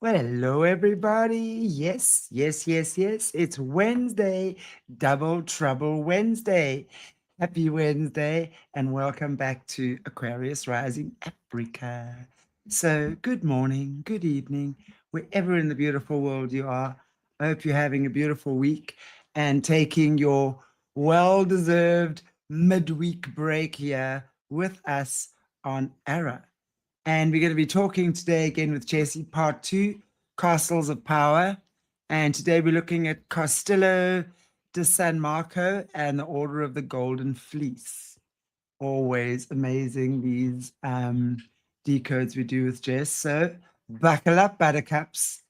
Well, hello, everybody. Yes, yes, yes, yes. It's Wednesday, Double Trouble Wednesday. Happy Wednesday, and welcome back to Aquarius Rising Africa. So, good morning, good evening, wherever in the beautiful world you are. I hope you're having a beautiful week and taking your well deserved midweek break here with us on Era. And we're going to be talking today again with Jessie, part two, Castles of Power. And today we're looking at Castillo de San Marco and the Order of the Golden Fleece. Always amazing, these decodes we do with Jess. So buckle up, buttercups.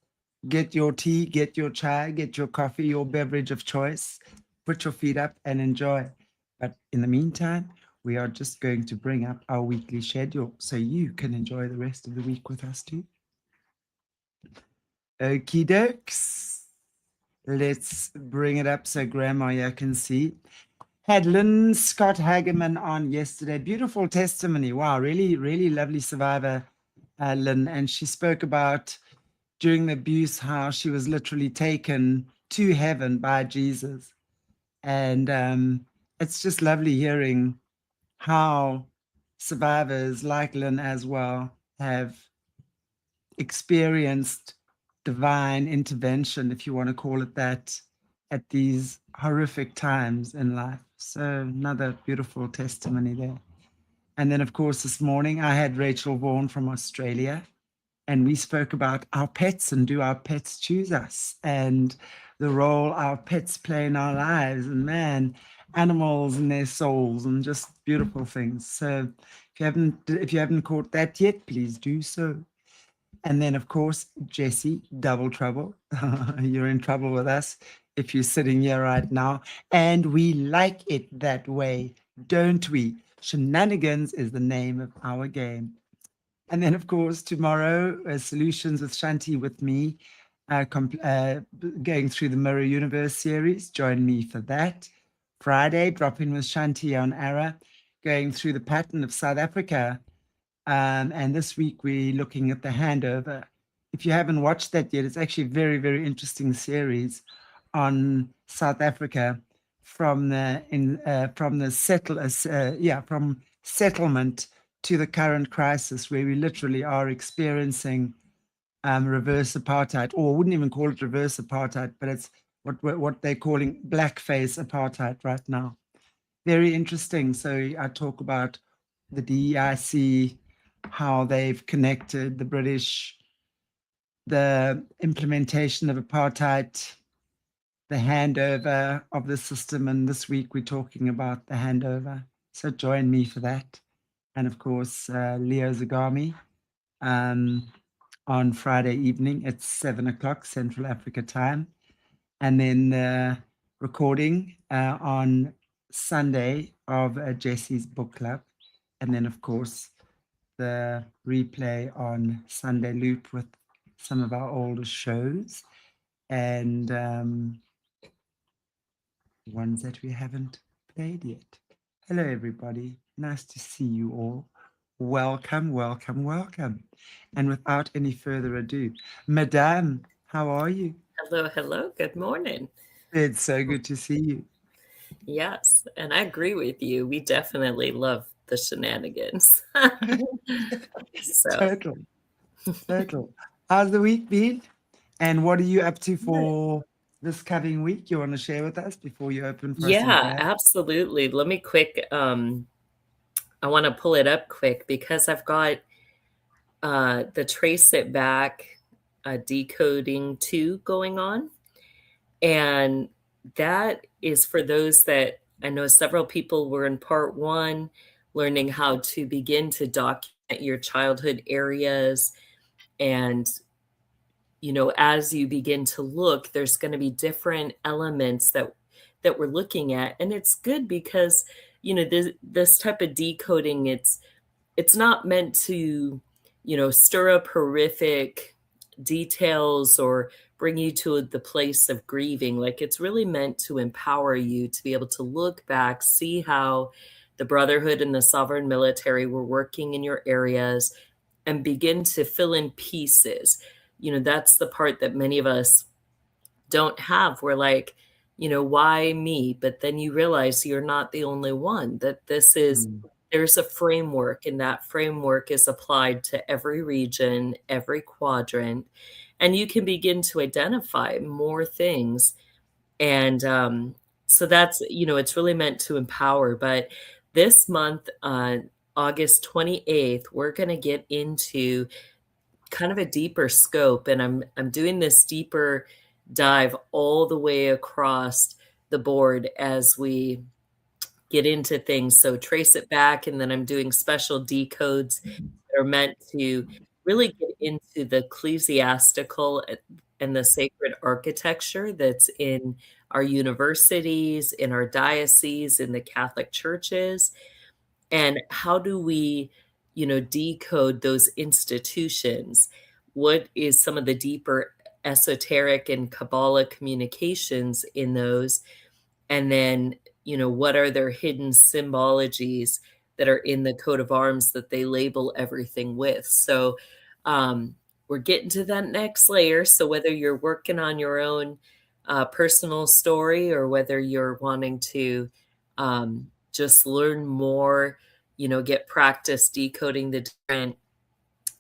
Get your tea, get your chai, get your coffee, your beverage of choice. Put your feet up and enjoy. But in the meantime, we are just going to bring up our weekly schedule so you can enjoy the rest of the week with us too. Okie dokes. Let's bring it up so Grandma here can see. Had Lynn Scott Hageman on yesterday. Beautiful testimony. Wow, really, really lovely survivor, Lynn. And she spoke about during the abuse how she was literally taken to heaven by Jesus. And it's just lovely hearing how survivors like Lynn as well have experienced divine intervention, if you want to call it that, at these horrific times in life. So another beautiful testimony there. And then, of course, this morning I had Rachel Vaughan from Australia, and we spoke about our pets and do our pets choose us and the role our pets play in our lives, and man, animals and their souls and just beautiful things. So if you haven't caught that yet, please do so. And then, of course, Jessie, double trouble. You're in trouble with us if you're sitting here right now. And we like it that way, don't we? Shenanigans is the name of our game. And then, of course, tomorrow, Solutions with Shanti with me, going through the Mirror Universe series. Join me for that. Friday, drop in with Shanti on Ara, going through the pattern of South Africa. And this week, we're looking at the handover. If you haven't watched that yet, it's actually a very, very interesting series on South Africa from from settlement to the current crisis, where we literally are experiencing reverse apartheid, or I wouldn't even call it reverse apartheid, but it's what they're calling blackface apartheid right now. Very interesting. So I talk about the DEIC, how they've connected the British, the implementation of apartheid, the handover of the system. And this week we're talking about the handover. So join me for that. And of course, Leo Zagami on Friday evening at 7 o'clock Central Africa time. And then recording on Sunday of Jessie's book club. And then, of course, the replay on Sunday Loop with some of our older shows and ones that we haven't played yet. Hello, everybody. Nice to see you all. Welcome, welcome, welcome. And without any further ado, Madame, how are you? Hello, hello. Good morning. It's so good to see you. Yes, and I agree with you. We definitely love the shenanigans. So, Total, total. How's the week been? And what are you up to for this coming week you want to share with us before you open for us in yeah, prayer? absolutely. Let me quick I want to pull it up quick because I've got the trace it back decoding 2 going on. And that is for those that I know several people were in part 1 learning how to begin to document your childhood areas. And as you begin to look, there's going to be different elements that we're looking at, and it's good because this type of decoding, it's not meant to stir up horrific details or bring you to the place of grieving. Like, it's really meant to empower you to be able to look back, see how the Brotherhood and the sovereign military were working in your areas, and begin to fill in pieces. that's the part that many of us don't have. We're like, why me? But then you realize you're not the only one, that there's a framework, and that framework is applied to every region, every quadrant, and you can begin to identify more things. And so that's, it's really meant to empower. But this month, August 28th, we're going to get into kind of a deeper scope, and I'm doing this deeper dive all the way across the board as we get into things. So trace it back, and then I'm doing special decodes that are meant to really get into the ecclesiastical and the sacred architecture that's in our universities, in our dioceses, in the Catholic churches. And how do we, decode those institutions? What is some of the deeper esoteric and Kabbalah communications in those? And then, what are their hidden symbologies that are in the coat of arms that they label everything with? So we're getting to that next layer. So whether you're working on your own personal story, or whether you're wanting to just learn more, get practice decoding the different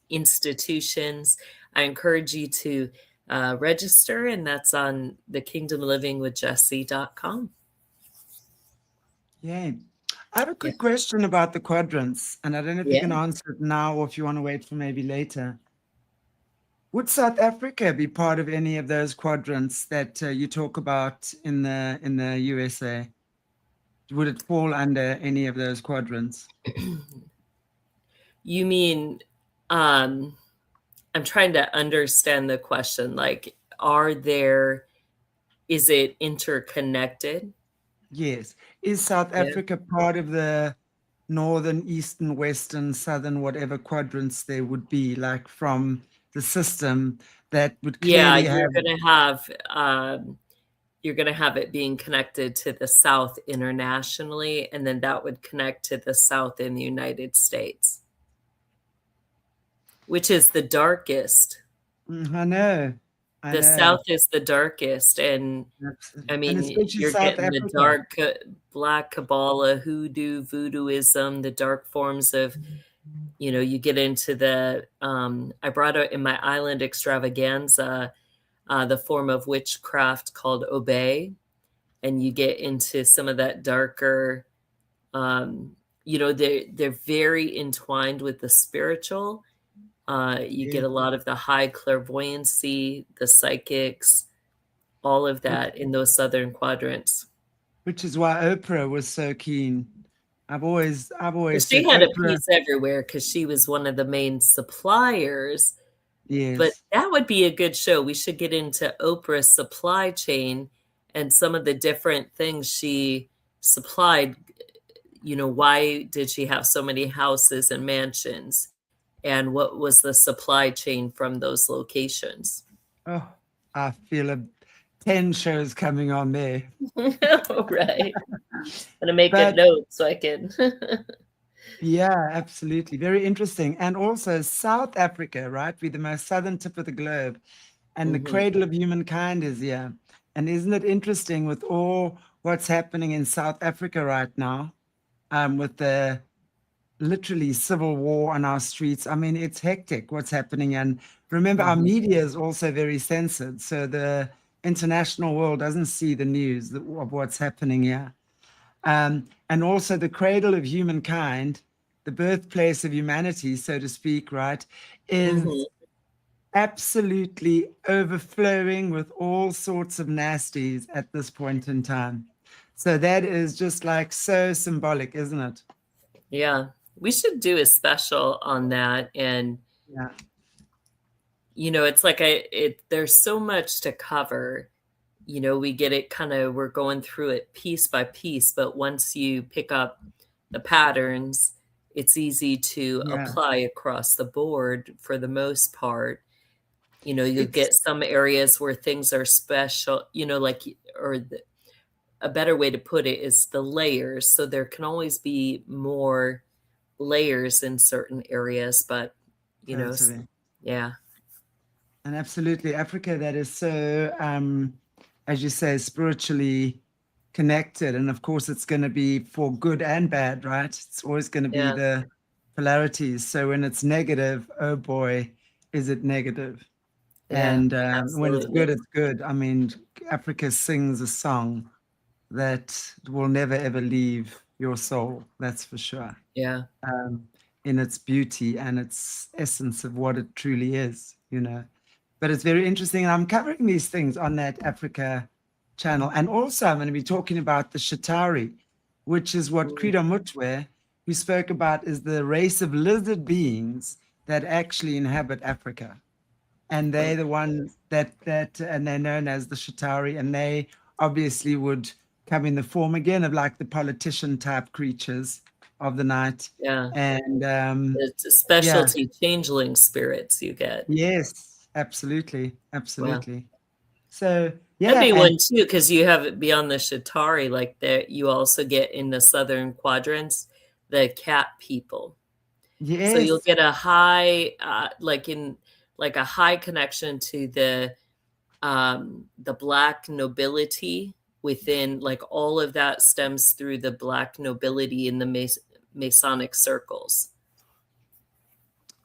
institutions, I encourage you to register, and that's on thekingdomlivingwithjessie.com. Yay. I have a quick question about the quadrants, and I don't know if you can answer it now or if you want to wait for maybe later. Would South Africa be part of any of those quadrants that you talk about in the USA? Would it fall under any of those quadrants? You mean, I'm trying to understand the question. Like, is it interconnected? Yes. Is South Africa part of the northern, eastern, western, southern, whatever quadrants there would be, like from the system that would clearly have... You're going to have it being connected to the South internationally, and then that would connect to the South in the United States, which is the darkest. I know. The South is the darkest, and I mean, you're getting the dark black Kabbalah, hoodoo, voodooism, the dark forms of, you get into the, I brought out in my island extravaganza, the form of witchcraft called obey, and you get into some of that darker, they're very entwined with the spiritual. You get a lot of the high clairvoyancy, the psychics, all of that in those southern quadrants. Which is why Oprah was so keen. I've always she had a piece everywhere because she was one of the main suppliers. Yes. But that would be a good show. We should get into Oprah's supply chain and some of the different things she supplied. Why did she have so many houses and mansions? And what was the supply chain from those locations? Oh, I feel 10 shows coming on there. Right. I'm going to make a note so I can. Yeah, absolutely. Very interesting. And also South Africa, right? We're the most southern tip of the globe. And the cradle of humankind is here. And isn't it interesting with all what's happening in South Africa right now, with the literally civil war on our streets? I mean, it's hectic what's happening. And remember, our media is also very censored. So the international world doesn't see the news of what's happening here. And also the cradle of humankind, the birthplace of humanity, so to speak, right, is absolutely overflowing with all sorts of nasties at this point in time. So that is just like so symbolic, isn't it? Yeah. We should do a special on that. And, it's like there's so much to cover. We get it we're going through it piece by piece, but once you pick up the patterns, it's easy to apply across the board for the most part. You get some areas where things are special, a better way to put it is the layers. So there can always be more layers in certain areas, but, yeah. And absolutely, Africa, that is so, as you say, spiritually connected. And of course, it's going to be for good and bad, right? It's always going to be Yeah, the polarities. So when it's negative, oh boy, is it negative. yeah, And when it's good, absolutely. it's good. I mean, Africa sings a song that will never ever leave your soul. That's for sure. Yeah. Um, in its beauty and its essence of what it truly is, But it's very interesting. And I'm covering these things on that Africa channel. And also, I'm going to be talking about the Shatari, which is what Mm, Credo Mutwe, who spoke about, is the race of lizard beings that actually inhabit Africa. And they're the ones and they're known as the Shatari. And they obviously would come in the form again of like the politician type creatures of the night. yeah. And It's a yeah, specialty changeling spirits you get. yes, absolutely, Wow. absolutely. So That'd yeah, be and one too, because you have it beyond the Shatari, like that you also get in the southern quadrants, the cat people. So you'll yes, get a high, like a high connection to the black nobility within, like all of that stems through the black nobility in the Masonic circles.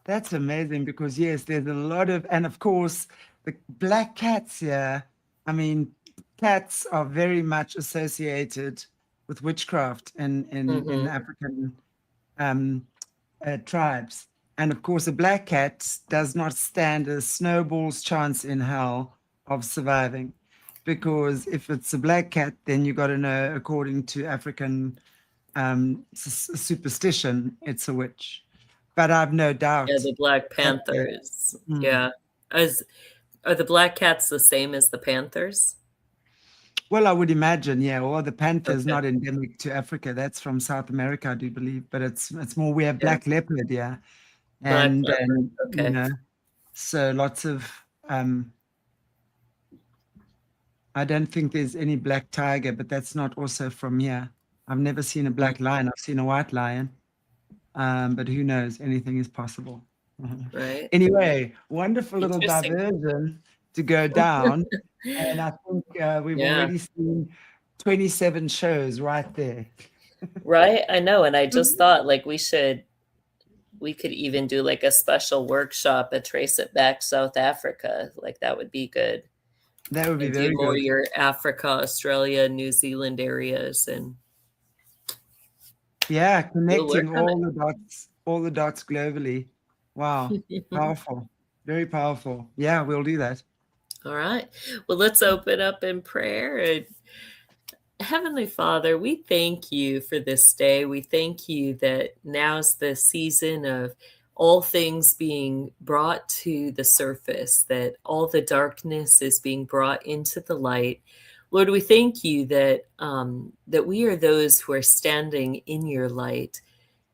that's amazing because yes, there's a lot of, and of course, the black cats here. I mean, cats are very much associated with witchcraft in Hmm. African um, tribes. And of course, a black cat does not stand a snowball's chance in hell of surviving. Because if it's a black cat, then you got to know, according to African superstition, it's a witch. But I've no Yeah, doubt the Black that Panthers. mm. Yeah. As Are the black cats the same as the panthers? Well, I would imagine, yeah. Well, the panther is Okay. not endemic to Africa. That's from South America, I do believe. But it's more we have Yeah. black leopard, yeah, Black and leopard. Okay. so lots of I don't think there's any black tiger, but that's not also from here. I've never seen a Mm, black lion. I've seen a white lion, but who knows? Anything is possible. right. Anyway, wonderful little Interesting. diversion to go down. And I think we've Yeah. already seen 27 shows right there. Right. I know. And I just thought like we could even do like a special workshop at Trace It Back South Africa. Like that would be good. That would be And do very more good. your Africa, Australia, New Zealand areas, and Yeah, we'll work connecting on all the dots globally. Wow, it. powerful, very powerful. Yeah, we'll do that. All right. Well, let's open up in prayer. And Heavenly Father, we thank you for this day. We thank you that now's the season of all things being brought to the surface, that all the darkness is being brought into the light. Lord, we thank you that we are those who are standing in your light.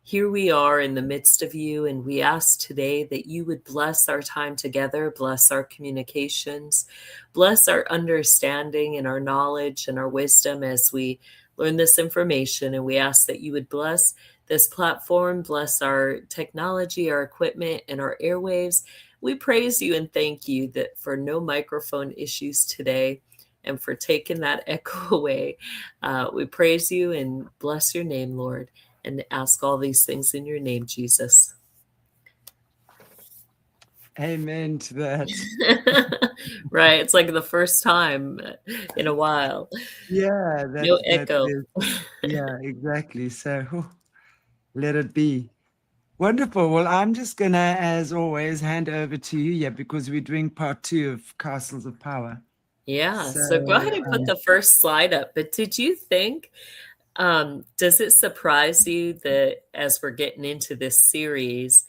Here we are in the midst of you, and we ask today that you would bless our time together, bless our communications, bless our understanding and our knowledge and our wisdom as we learn this information. And we ask that you would bless this platform, bless our technology, our equipment, and our airwaves. We praise you and thank you that for no microphone issues today and for taking that echo away. We praise you and bless your name, Lord, and ask all these things in your name, Jesus. Amen to that. Right. It's like the first time in a while. Yeah, No that echo. is, yeah, exactly. So let it be. Wonderful. Well, I'm just gonna, as always, hand over to you, yeah, because we're doing part two of Castles of Power. Yeah. So So go ahead and put the first slide up. But did you think, does it surprise you that as we're getting into this series,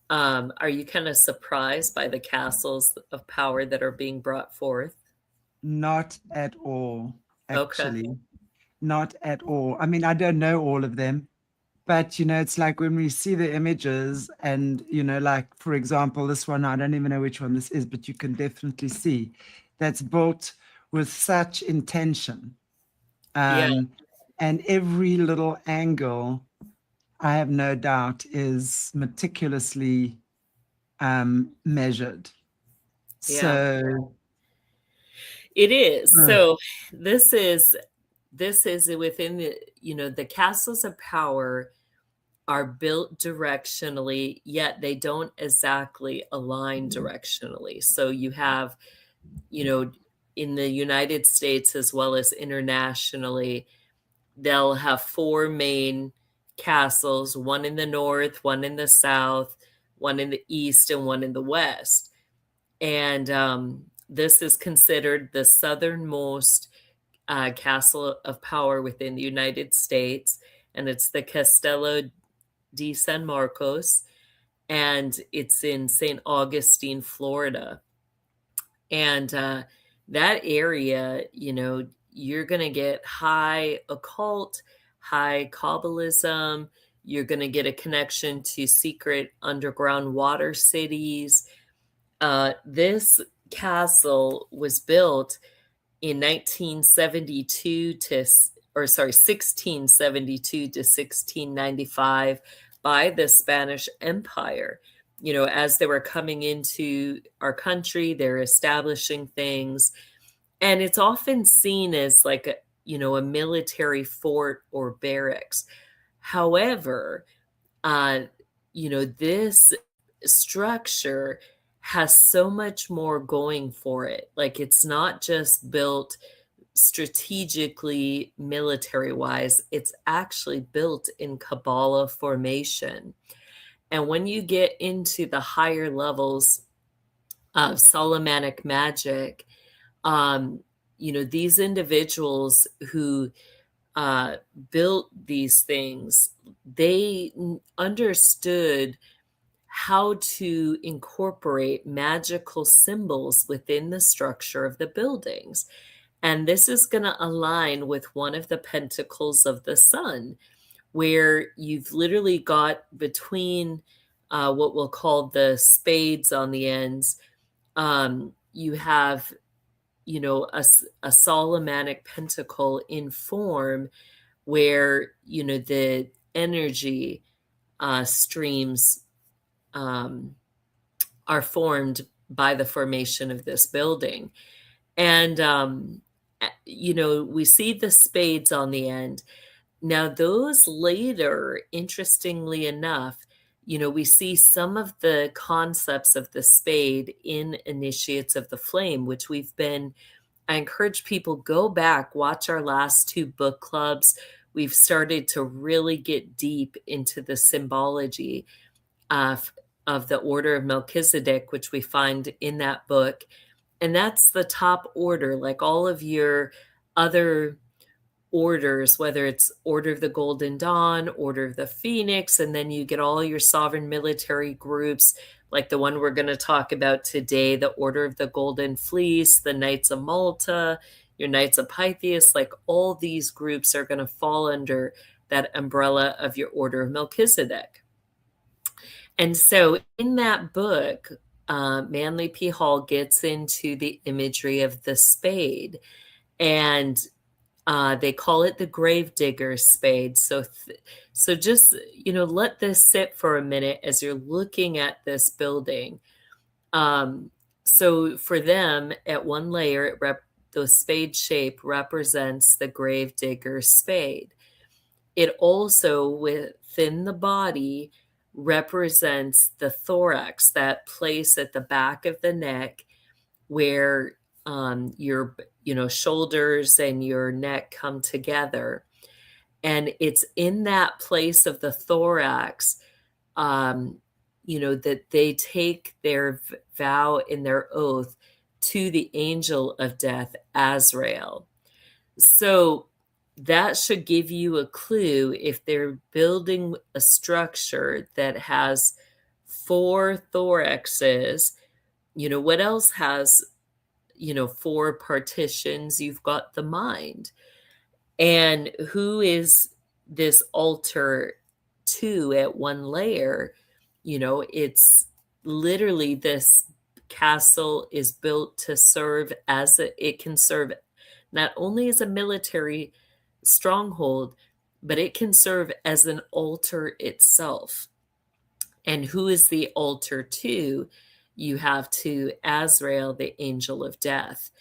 are you kind of surprised by the castles of power that are being brought forth? not at all, Okay. actually. Not at all. I mean, I don't know all of them, but it's like when we see the images and, like, for example, this one, I don't even know which one this is, but you can definitely see that's built with such intention. Yeah. And every little angle, I have no doubt, is meticulously measured. Yeah, So, it is. uh, So this is within the, the castles of power are built directionally, yet they don't exactly align directionally. So you have, you know, in the United States as well as internationally, they'll have four main castles, one in the north, one in the south, one in the east, and one in the west. And this is considered the southernmost castle of power within the United States, and it's the Castillo de San Marcos, and it's in St. Augustine, Florida. And that area, you're going to get high occult, high Kabbalism. You're going to get a connection to secret underground water cities. This castle was built in 1972 to, or sorry, 1672 to 1695 by the Spanish Empire. As they were coming into our country, they're establishing things. And it's often seen as like a military fort or barracks. However, uh, this structure has so much more going for it. Like, it's not just built strategically military wise, it's actually built in Kabbalah formation. And when you get into the higher levels of Solomonic magic, these individuals who built these things, they understood how to incorporate magical symbols within the structure of the buildings. And this is going to align with one of the pentacles of the sun, where you've literally got between what we'll call the spades on the ends, you have, a Solomonic pentacle in form where, the energy streams are formed by the formation of this building. And, we see the spades on the end. Now, those later, interestingly enough, we see some of the concepts of the spade in Initiates of the Flame, which I encourage people, go back, watch our last two book clubs. We've started to really get deep into the symbology of the Order of Melchizedek, which we find in that book. And that's the top order, like all of your other orders, whether it's Order of the Golden Dawn, Order of the Phoenix, and then you get all your sovereign military groups, like the one we're going to talk about today, the Order of the Golden Fleece, the Knights of Malta, your Knights of Pythias, like all these groups are going to fall under that umbrella of your Order of Melchizedek. And so in that book, Manly P. Hall gets into the imagery of the spade, and they call it the gravedigger spade. So just, let this sit for a minute as you're looking at this building. So for them, at one layer, the spade shape represents the gravedigger spade. It also, within the body, represents the thorax, that place at the back of the neck where your shoulders and your neck come together. And it's in that place of the thorax that they take their vow and their oath to the angel of death, Azrael. So that should give you a clue if they're building a structure that has four thoraxes. What else has, four partitions? You've got the mind. And who is this altar to at one layer? It's literally, this castle is built to serve it can serve not only as a military stronghold, but it can serve as an altar itself. And who is the altar to? you have to Azrael, the angel of death.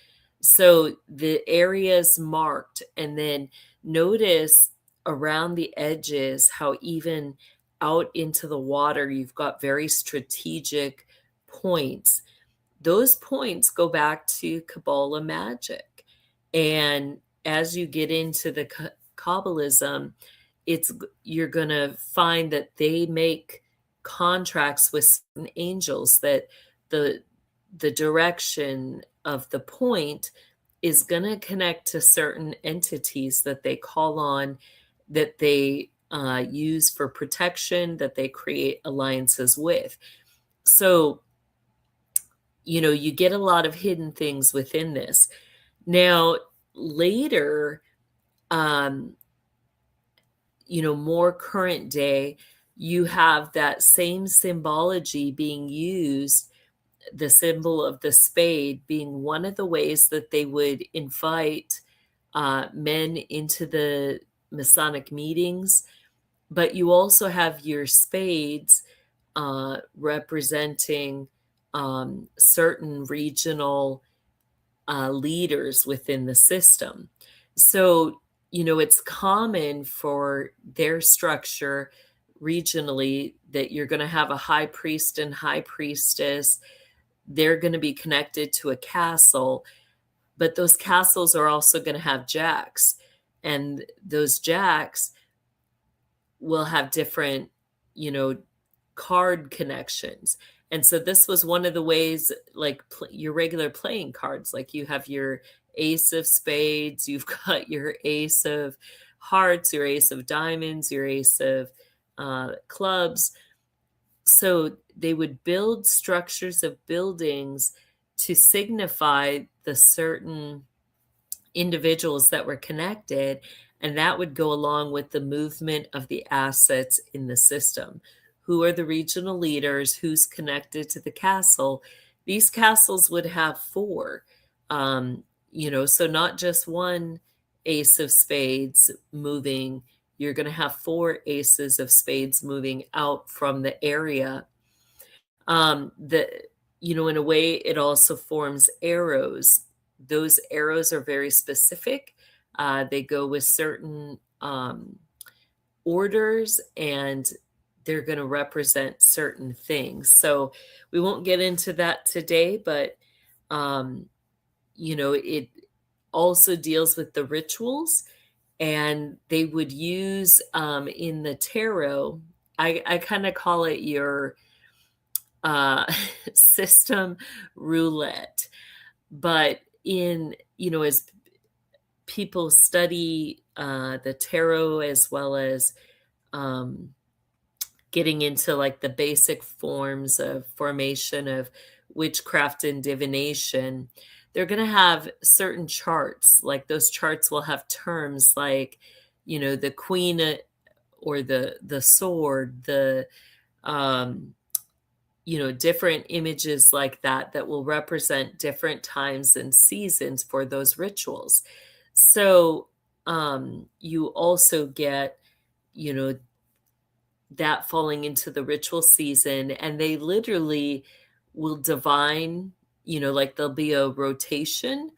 So the areas marked, and then notice around the edges how even out into the water you've got very strategic points. Those points go back to Kabbalah magic. And as you get into the Kabbalism, you're going to find that they make contracts with certain angels, that the direction of the point is going to connect to certain entities that they call on, that they use for protection, that they create alliances with. So, you get a lot of hidden things within this. Now, later, more current day, you have that same symbology being used, the symbol of the spade being one of the ways that they would invite men into the Masonic meetings. But you also have your spades representing certain regional leaders within the system. So, it's common for their structure regionally that you're going to have a high priest and high priestess. They're going to be connected to a castle, but those castles are also going to have jacks. And those jacks will have different, card connections. And so this was one of the ways, like your regular playing cards, like you have your ace of spades, you've got your ace of hearts, your ace of diamonds, your ace of clubs. So they would build structures of buildings to signify the certain individuals that were connected, and that would go along with the movement of the assets in the system. Who are the regional leaders? Who's connected to the castle? These castles would have four, so not just one ace of spades moving. You're going to have four aces of spades moving out from the area. In a way, it also forms arrows. Those arrows are very specific. They go with certain orders, and they're going to represent certain things. So we won't get into that today, but it also deals with the rituals, and they would use in the tarot. I kind of call it your system roulette. But as people study the tarot, as well as getting into like the basic forms of formation of witchcraft and divination, they're going to have certain charts. Like those charts will have terms like, the queen or the sword, the different images like that will represent different times and seasons for those rituals. So you also get, that falling into the ritual season, and they literally will divine, like there'll be a rotation,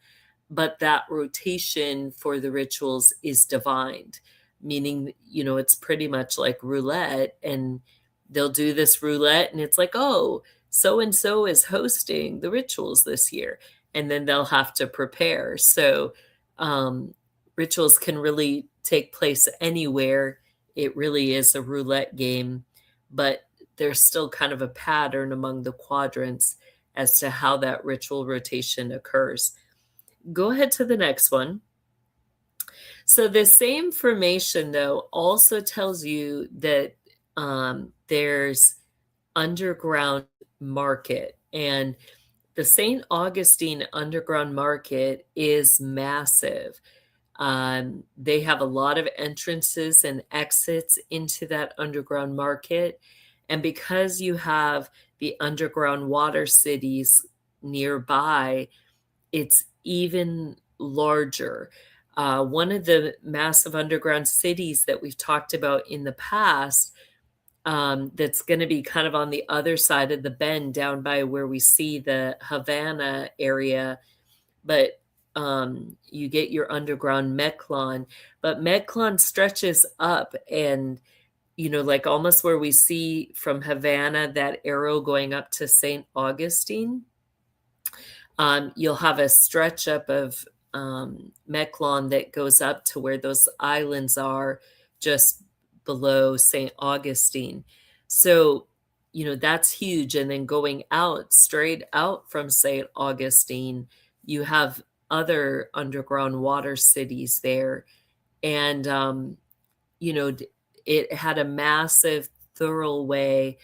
but that rotation for the rituals is divined, meaning, it's pretty much like roulette, and they'll do this roulette and it's like, oh, so and so is hosting the rituals this year, and then they'll have to prepare. So rituals can really take place anywhere. It really is a roulette game, but there's still kind of a pattern among the quadrants as to how that ritual rotation occurs. Go ahead to the next one. So the same formation, though, also tells you that there's underground market, and the St. Augustine underground market is massive. They have a lot of entrances and exits into that underground market. And because you have the underground water cities nearby, it's even larger. One of the massive underground cities that we've talked about in the past that's going to be kind of on the other side of the bend down by where we see the Havana area. But you get your underground Meklon. But Meklon stretches up and, like almost where we see from Havana, that arrow going up to St. Augustine. You'll have a stretch up of Meklon that goes up to where those islands are just below St. Augustine. So, that's huge. And then going out, straight out from St. Augustine, you have other underground water cities there. And, it had a massive, thorough way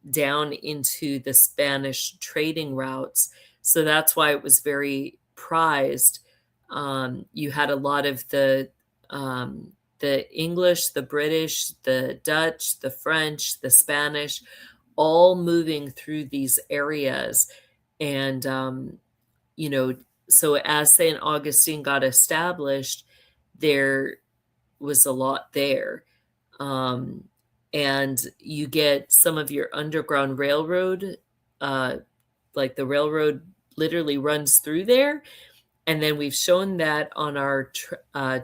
down into the Spanish trading routes. So that's why it was very prized. You had a lot of the English, the British, the Dutch, the French, the Spanish, all moving through these areas. And, so as St. Augustine got established, there was a lot there. And you get some of your underground railroad, like the railroad literally runs through there. And then we've shown that on our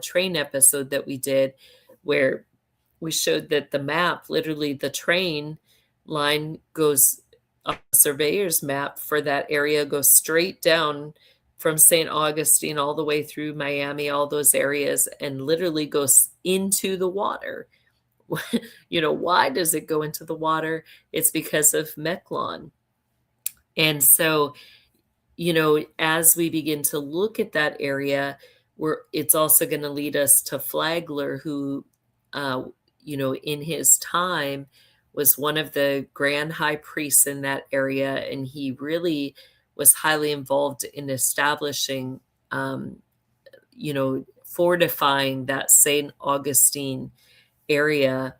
train episode that we did, where we showed that the map, literally the train line goes, a surveyor's map for that area goes straight down from St. Augustine all the way through Miami, all those areas, and literally goes into the water. Why does it go into the water? It's because of Meklon. And so, as we begin to look at that area, it's also going to lead us to Flagler, who, in his time was one of the grand high priests in that area. And he really was highly involved in establishing, fortifying that St. Augustine area.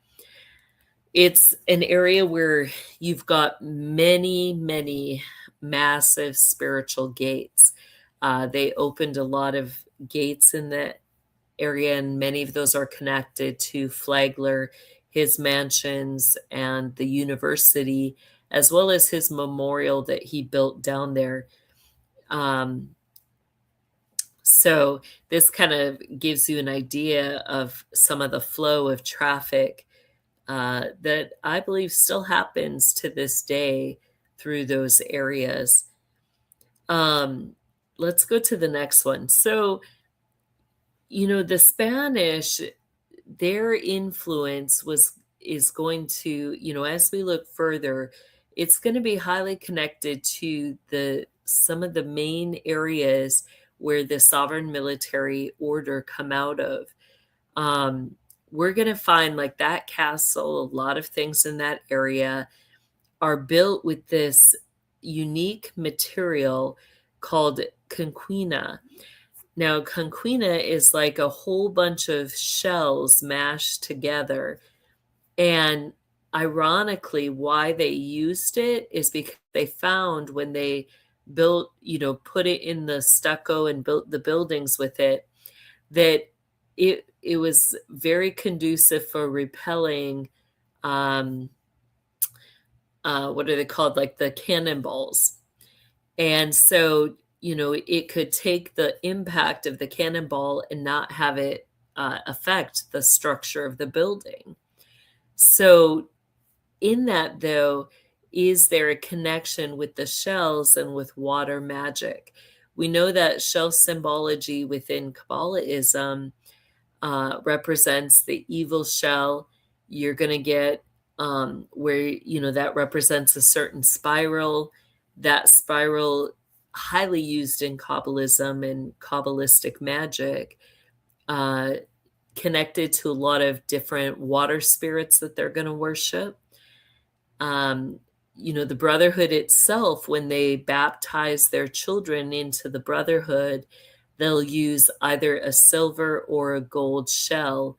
It's an area where you've got many, many massive spiritual gates. They opened a lot of gates in the area, and many of those are connected to Flagler, his mansions, and the university, as well as his memorial that he built down there. So this kind of gives you an idea of some of the flow of traffic that I believe still happens to this day through those areas. Let's go to the next one. So, the Spanish, their influence is going to, as we look further, it's going to be highly connected to some of the main areas where the sovereign military order come out of. We're going to find like that castle, a lot of things in that area are built with this unique material called conquina. Now, conquina is like a whole bunch of shells mashed together. And ironically, why they used it is because they found when they built, put it in the stucco and built the buildings with it, that it was very conducive for repelling, what are they called? Like the cannonballs. And so, it could take the impact of the cannonball and not have it affect the structure of the building. So in that, though, is there a connection with the shells and with water magic? We know that shell symbology within Kabbalahism represents the evil shell. You're going to get where, that represents a certain spiral. That spiral, highly used in Kabbalism and Kabbalistic magic, connected to a lot of different water spirits that they're going to worship. The brotherhood itself, when they baptize their children into the brotherhood, they'll use either a silver or a gold shell.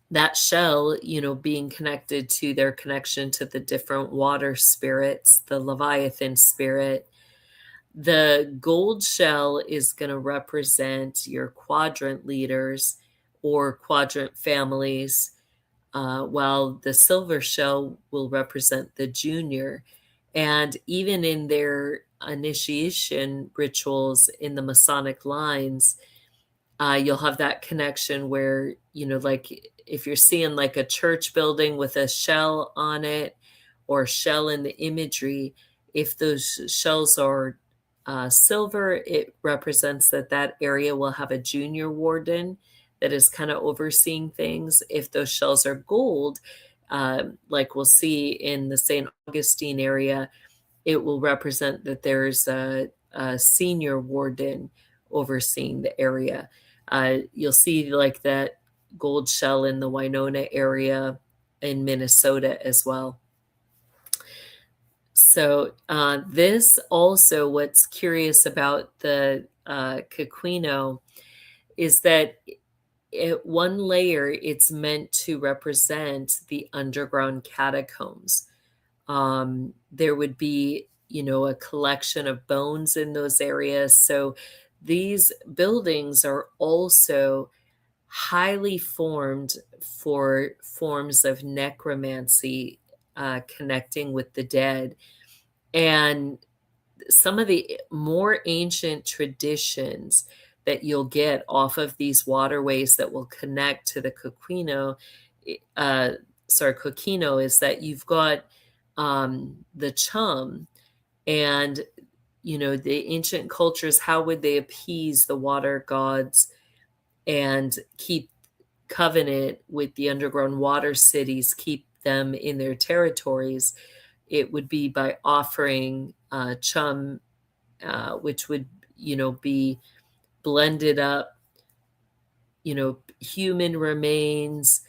That shell, being connected to their connection to the different water spirits, the Leviathan spirit. The gold shell is going to represent your quadrant leaders or quadrant families. while the silver shell will represent the junior. And even in their initiation rituals in the Masonic lines, you'll have that connection where, like if you're seeing like a church building with a shell on it or shell in the imagery, if those shells are silver, it represents that area will have a junior warden that is kind of overseeing things. If those shells are gold, like we'll see in the St. Augustine area, it will represent that there's a senior warden overseeing the area. You'll see like that gold shell in the Winona area in Minnesota as well. So this also, what's curious about the Coquino is that one layer, it's meant to represent the underground catacombs. There would be, a collection of bones in those areas. So these buildings are also highly formed for forms of necromancy, connecting with the dead. And some of the more ancient traditions that you'll get off of these waterways that will connect to the Coquino, Coquino, is that you've got the chum, and the ancient cultures, how would they appease the water gods and keep covenant with the underground water cities, keep them in their territories? It would be by offering chum, which would, be blended up, human remains,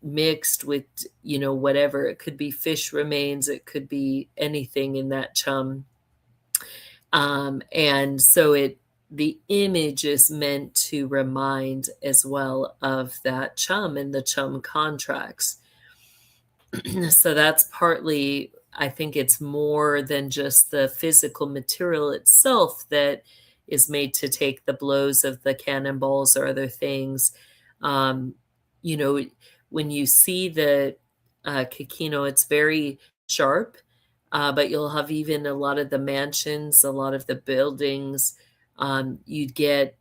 mixed with, whatever. It could be fish remains, it could be anything in that chum. And so the image is meant to remind as well of that chum and the chum contracts. So that's partly, I think it's more than just the physical material itself that is made to take the blows of the cannonballs or other things. When you see the Coquino, it's very sharp, but you'll have even a lot of the mansions, a lot of the buildings. You'd get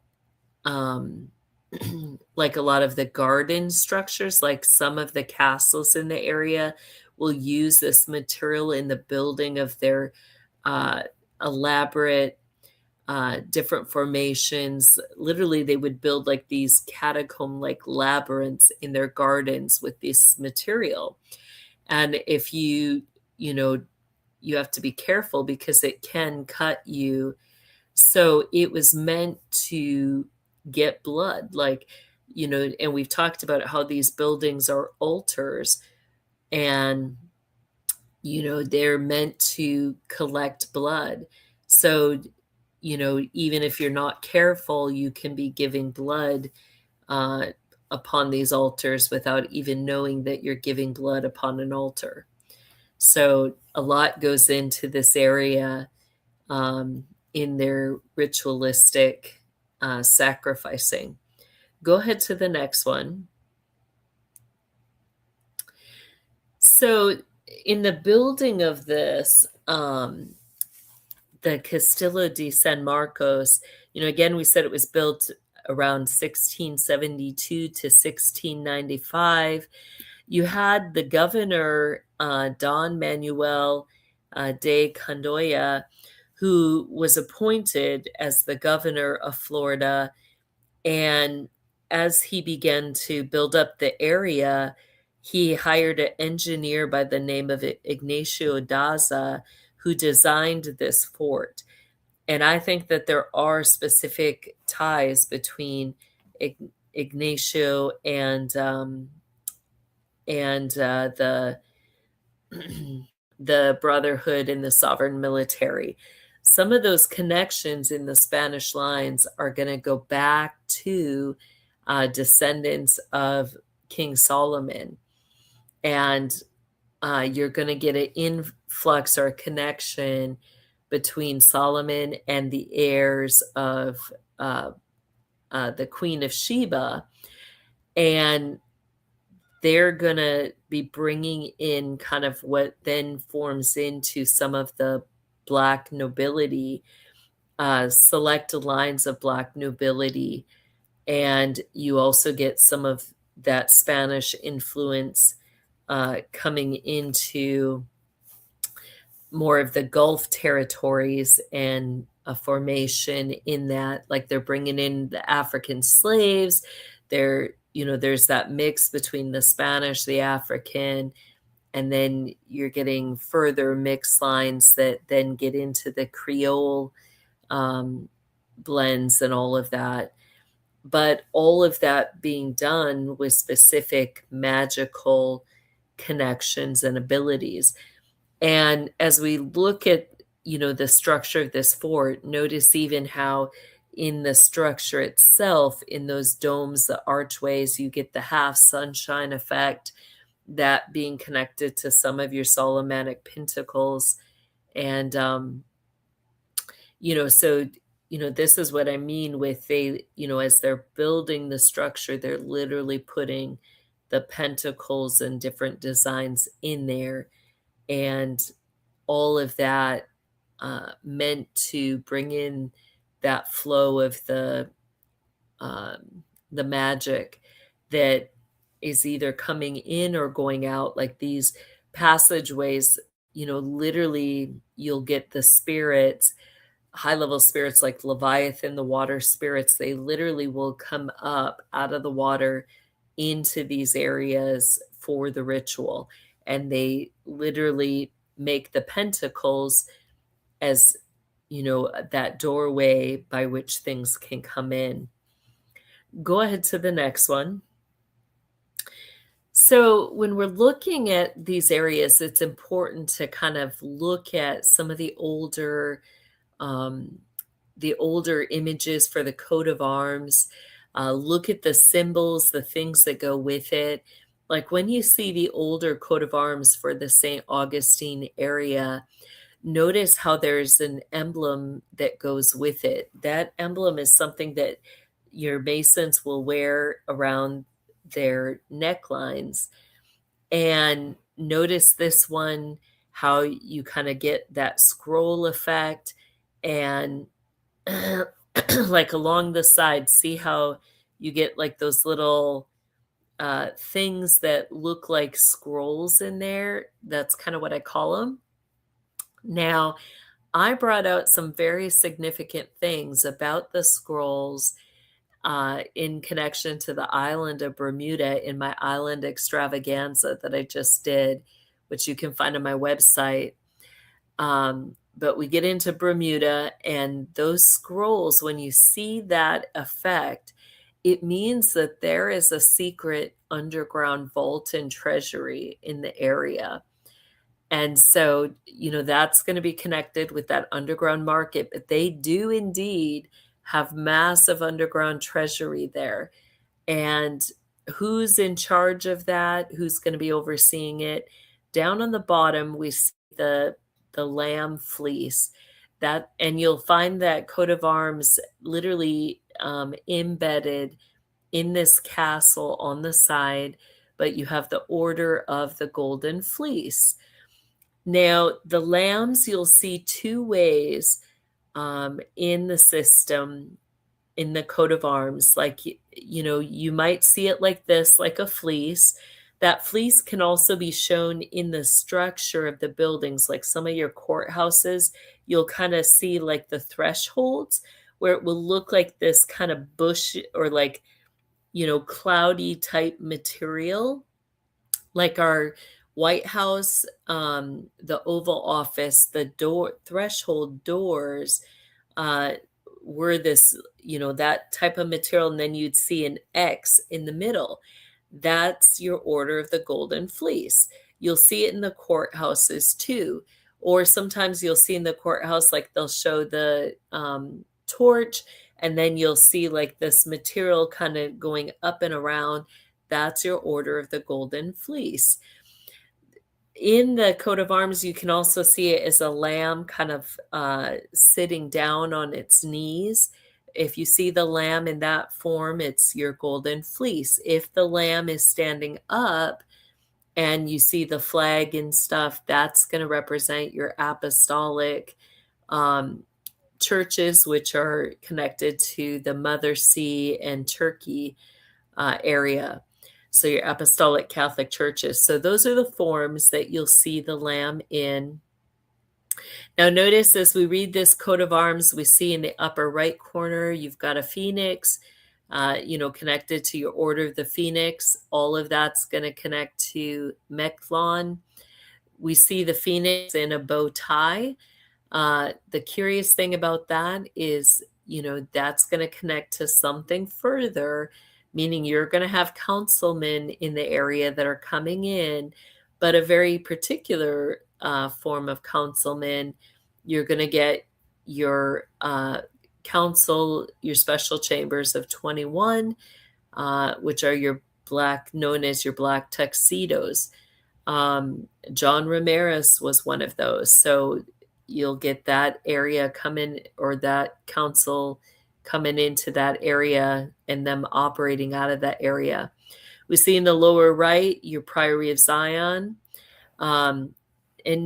like a lot of the garden structures, like some of the castles in the area will use this material in the building of their elaborate different formations. Literally, they would build like these catacomb-like labyrinths in their gardens with this material. And if you have to be careful because it can cut you. So it was meant to get blood, and we've talked about how these buildings are altars, and they're meant to collect blood. So even if you're not careful, you can be giving blood upon these altars without even knowing that you're giving blood upon an altar. So a lot goes into this area in their ritualistic sacrificing. Go ahead to the next one. So in the building of this, the Castillo de San Marcos, again, we said it was built around 1672 to 1695. You had the governor, Don Manuel de Candoya, who was appointed as the governor of Florida. And as he began to build up the area, he hired an engineer by the name of Ignacio Daza, who designed this fort. And I think that there are specific ties between Ignacio and the the Brotherhood and the Sovereign Military. Some of those connections in the Spanish lines are going to go back to descendants of King Solomon. And you're going to get an influx or a connection between Solomon and the heirs of the Queen of Sheba. And they're going to be bringing in kind of what then forms into some of the Black nobility, select lines of Black nobility. And you also get some of that Spanish influence coming into more of the Gulf territories, and a formation in that, like they're bringing in the African slaves. There's that mix between the Spanish, the African, and then you're getting further mixed lines that then get into the Creole blends and all of that. But all of that being done with specific magical connections and abilities. And as we look at, the structure of this fort, notice even how in the structure itself, in those domes, the archways, you get the half sunshine effect, that being connected to some of your Solomonic pentacles. And, this is what I mean with as they're building the structure, they're literally putting the pentacles and different designs in there. And all of that meant to bring in that flow of the magic that is either coming in or going out, like these passageways. Literally you'll get the spirits, high level spirits like Leviathan, the water spirits. They literally will come up out of the water into these areas for the ritual, and they literally make the pentacles as that doorway by which things can come in. Go ahead to the next one. So when we're looking at these areas, it's important to kind of look at some of the older images for the coat of arms. Look at the symbols, the things that go with it. Like when you see the older coat of arms for the St. Augustine area, notice how there's an emblem that goes with it. That emblem is something that your Masons will wear around their necklines. And notice this one, how you kind of get that scroll effect, and like along the side, see how you get like those little things that look like scrolls in there. That's kind of what I call them. Now, I brought out some very significant things about the scrolls in connection to the island of Bermuda in my island extravaganza that I just did, which you can find on my website. But we get into Bermuda, and those scrolls, when you see that effect, it means that there is a secret underground vault and treasury in the area. And so, that's going to be connected with that underground market, but they do indeed have massive underground treasury there. And who's in charge of that? Who's going to be overseeing it? Down on the bottom, we see the lamb fleece. And you'll find that coat of arms literally embedded in this castle on the side, but you have the Order of the Golden Fleece. Now, the lambs, you'll see two ways in the system, in the coat of arms. Like, you might see it like this, like a fleece. That fleece can also be shown in the structure of the buildings, like some of your courthouses. You'll kind of see like the thresholds where it will look like this kind of bush or like, cloudy type material, like our White House, the Oval Office, the threshold doors were this, that type of material. And then you'd see an X in the middle. That's your Order of the Golden Fleece. You'll see it in the courthouses too. Or sometimes you'll see in the courthouse, like they'll show the torch, and then you'll see like this material kind of going up and around. That's your Order of the Golden Fleece. In the coat of arms, you can also see it as a lamb kind of sitting down on its knees. If you see the lamb in that form, it's your golden fleece. If the lamb is standing up and you see the flag and stuff, that's going to represent your apostolic churches, which are connected to the Mother See and Turkey area. So your apostolic Catholic churches. So those are the forms that you'll see the lamb in. Now notice as we read this coat of arms, we see in the upper right corner, you've got a phoenix, connected to your order of the phoenix. All of that's going to connect to Mechlon. We see the phoenix in a bow tie. The curious thing about that is, that's going to connect to something further, meaning you're going to have councilmen in the area that are coming in, but a very particular form of councilmen. You're going to get your council, your special chambers of 21, which are your known as your black tuxedos. John Ramirez was one of those. So you'll get that area coming, or that council coming into that area and them operating out of that area. We see in the lower right, your Priory of Zion. And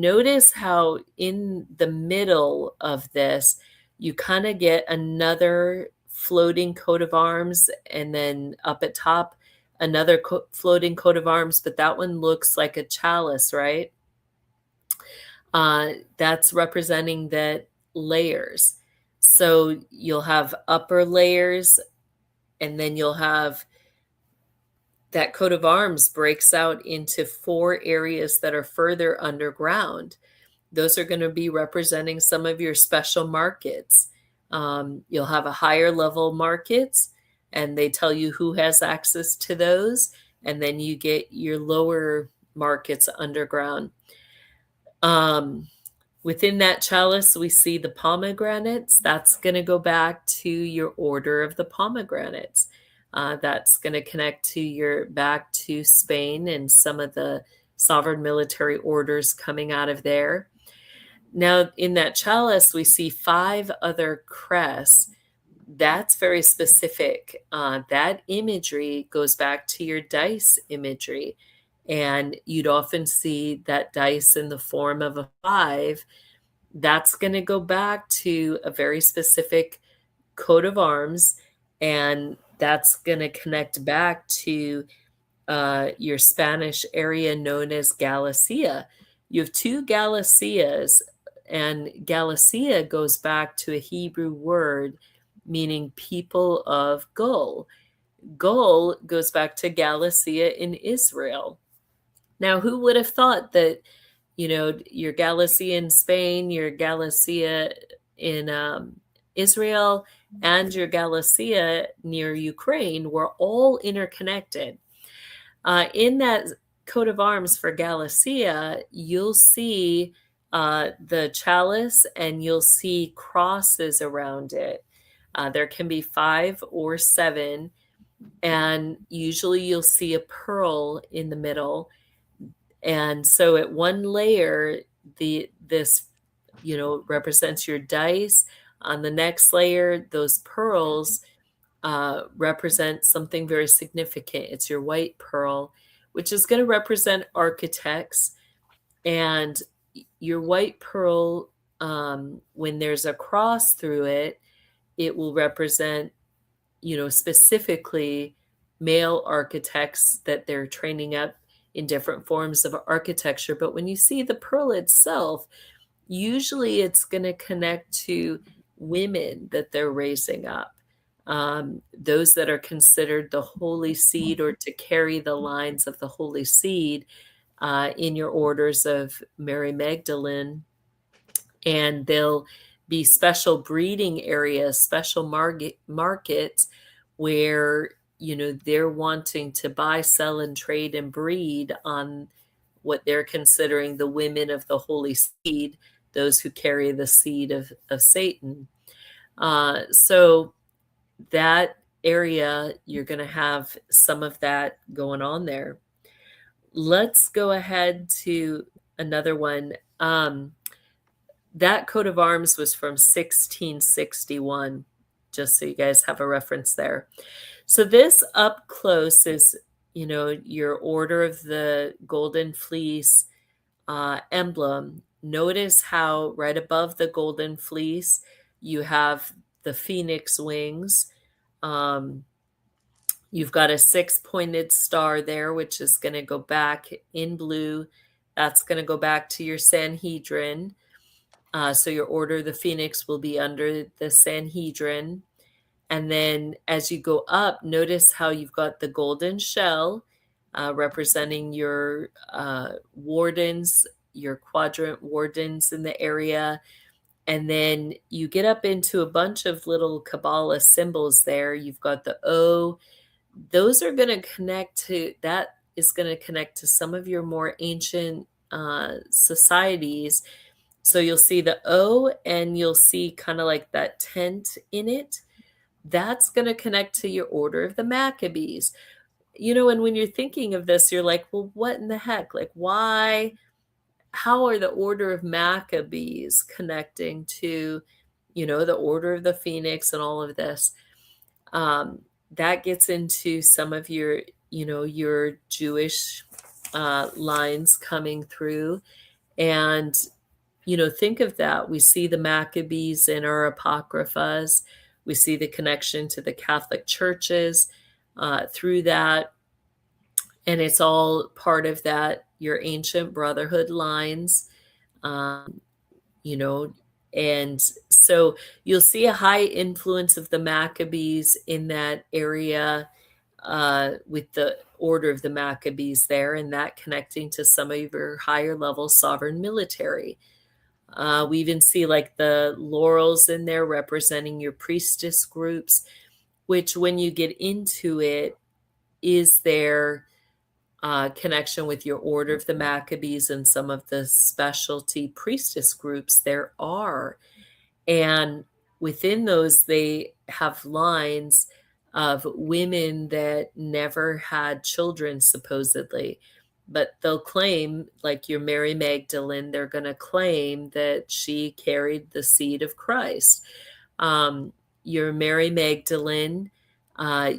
notice how in the middle of this, you kind of get another floating coat of arms, and then up at top, another floating coat of arms, but that one looks like a chalice, right? That's representing the layers. So you'll have upper layers, and then you'll have that coat of arms breaks out into 4 areas that are further underground. Those are going to be representing some of your special markets. You'll have a higher level markets, and they tell you who has access to those. And then you get your lower markets underground. Within that chalice, we see the pomegranates. That's going to go back to your order of the pomegranates. That's going to connect to back to Spain and some of the sovereign military orders coming out of there. Now, in that chalice, we see 5 other crests. That's very specific. That imagery goes back to your dice imagery. And you'd often see that dice in the form of a 5. That's going to go back to a very specific coat of arms, and that's going to connect back to your Spanish area known as Galicia. You have 2 Galicias, and Galicia goes back to a Hebrew word meaning people of Gul. Gul goes back to Galicia in Israel. Now, who would have thought that, your Galicia in Spain, your Galicia in Israel, and your Galicia near Ukraine were all interconnected. In that coat of arms for Galicia, you'll see the chalice, and you'll see crosses around it. There can be 5 or 7, and usually you'll see a pearl in the middle. And so at one layer, this represents your dice. On the next layer, those pearls represent something very significant. It's your white pearl, which is going to represent architects. And your white pearl, when there's a cross through it, it will represent, specifically male architects that they're training up in different forms of architecture. But when you see the pearl itself, usually it's going to connect to women that they're raising up. Those that are considered the holy seed, or to carry the lines of the holy seed in your orders of Mary Magdalene. And they'll be special breeding areas, special markets where, they're wanting to buy, sell, and trade and breed on what they're considering the women of the holy seed, those who carry the seed of Satan. So that area, you're going to have some of that going on there. Let's go ahead to another one. That coat of arms was from 1661. just so you guys have a reference there. So this up close is, your Order of the Golden Fleece emblem. Notice how right above the Golden Fleece, you have the phoenix wings. You've got a 6-pointed star there, which is going to go back in blue. That's going to go back to your Sanhedrin. So your Order of the Phoenix will be under the Sanhedrin. And then as you go up, notice how you've got the golden shell representing your wardens, your quadrant wardens in the area. And then you get up into a bunch of little Kabbalah symbols there. You've got the O. Those are going to connect to, that is going to connect to some of your more ancient societies. So you'll see the O and you'll see kind of like that tent in it. That's going to connect to your Order of the Maccabees. And when you're thinking of this, you're like, well, what in the heck? Like, why? How are the Order of Maccabees connecting to, the Order of the Phoenix and all of this? That gets into some of your, your Jewish lines coming through. And, think of that. We see the Maccabees in our Apocryphas. We see the connection to the Catholic churches through that. And it's all part of that, your ancient brotherhood lines, and so you'll see a high influence of the Maccabees in that area with the Order of the Maccabees there, and that connecting to some of your higher level sovereign military. We even see like the laurels in there representing your priestess groups, which when you get into it is their connection with your Order of the Maccabees and some of the specialty priestess groups there are. And within those, they have lines of women that never had children, supposedly. But they'll claim, like your Mary Magdalene, they're going to claim that she carried the seed of Christ. Your Mary Magdalene,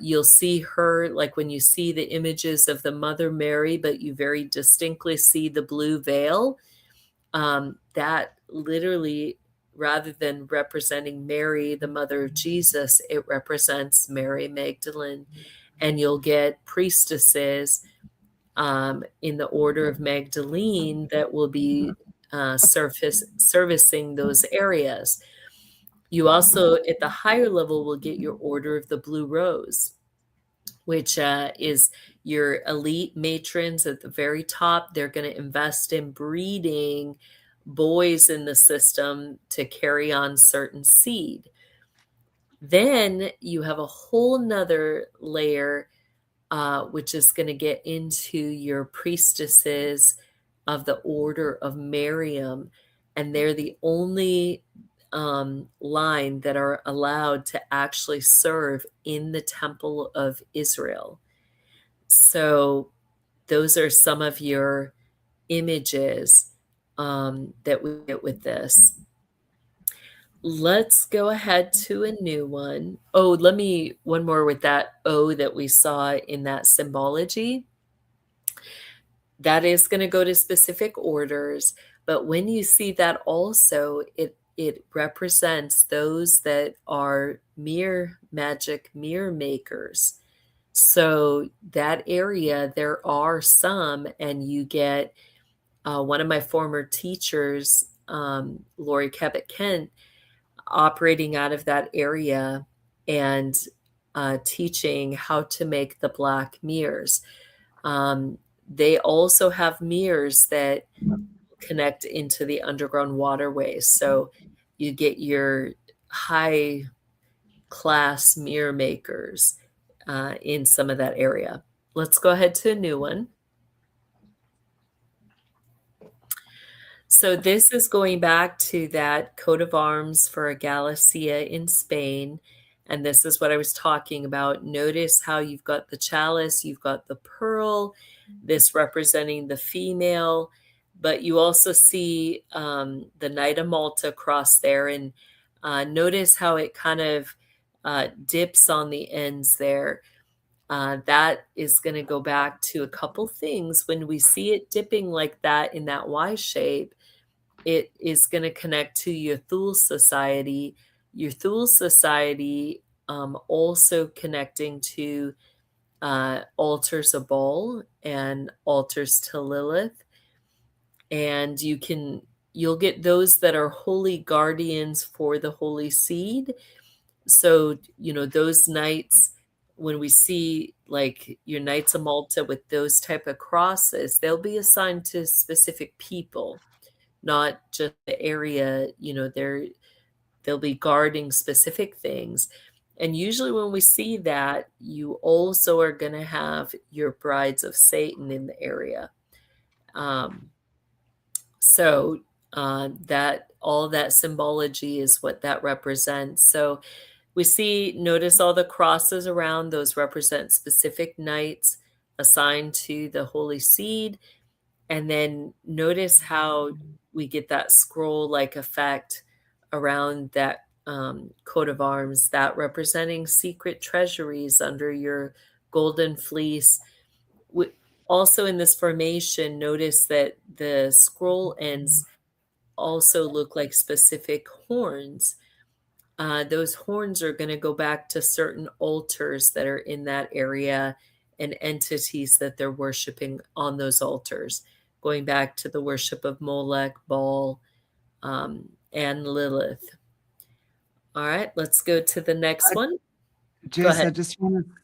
you'll see her, like when you see the images of the Mother Mary, but you very distinctly see the blue veil. That literally, rather than representing Mary, the mother of Jesus, it represents Mary Magdalene. And you'll get priestesses in the Order of Magdalene that will be servicing those areas. You also, at the higher level, will get your Order of the Blue Rose, which is your elite matrons at the very top. They're going to invest in breeding boys in the system to carry on certain seed. Then you have a whole nother layer which is going to get into your priestesses of the Order of Miriam. And they're the only line that are allowed to actually serve in the Temple of Israel. So those are some of your images that we get with this. Let's go ahead to a new one. Oh, one more with that O that we saw in that symbology. That is going to go to specific orders. But when you see that also, it represents those that are magic mirror makers. So that area, there are some, and you get one of my former teachers, Lori Cabot-Kent, operating out of that area and teaching how to make the black mirrors. They also have mirrors that connect into the underground waterways. So you get your high class mirror makers in some of that area. Let's go ahead to a new one. So this is going back to that coat of arms for Galicia in Spain. And this is what I was talking about. Notice how you've got the chalice, you've got the pearl, this representing the female, but you also see the Knight of Malta cross there. And notice how it kind of dips on the ends there. That is going to go back to a couple things. When we see it dipping like that in that Y shape, it is going to connect to your Thule Society. Your Thule Society also connecting to altars of Baal and altars to Lilith. And you'll get those that are holy guardians for the holy seed. So, those knights, when we see like your Knights of Malta with those type of crosses, they'll be assigned to specific people, not just the area. They'll be guarding specific things. And usually when we see that, you also are going to have your brides of Satan in the area. So that all that symbology is what that represents. So we notice all the crosses around, those represent specific knights assigned to the holy seed. And then notice how we get that scroll-like effect around that coat of arms, that representing secret treasuries under your golden fleece. Also in this formation, notice that the scroll ends also look like specific horns. Those horns are going to go back to certain altars that are in that area and entities that they're worshiping on those altars, going back to the worship of Molech, Baal, and Lilith. All right, let's go to the next one. Go Jess, ahead.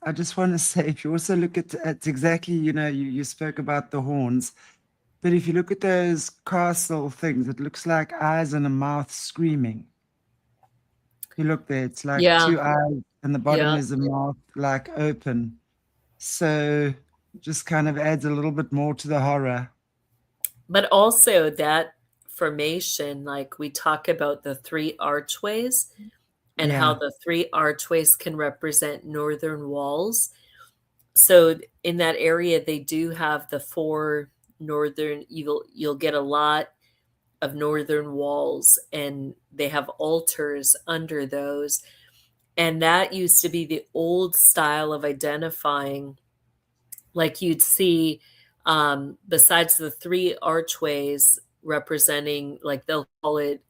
I just want to say, if you also look at exactly, you spoke about the horns, but if you look at those castle things, it looks like eyes and a mouth screaming. You look there, it's like two eyes, and the bottom is a mouth like open. So just kind of adds a little bit more to the horror. But also that formation, like we talk about the three archways and how the three archways can represent northern walls. So in that area, they do have the four northern, you'll get a lot of northern walls, and they have altars under those. And that used to be the old style of identifying, like you'd see, besides the three archways representing, like they'll call it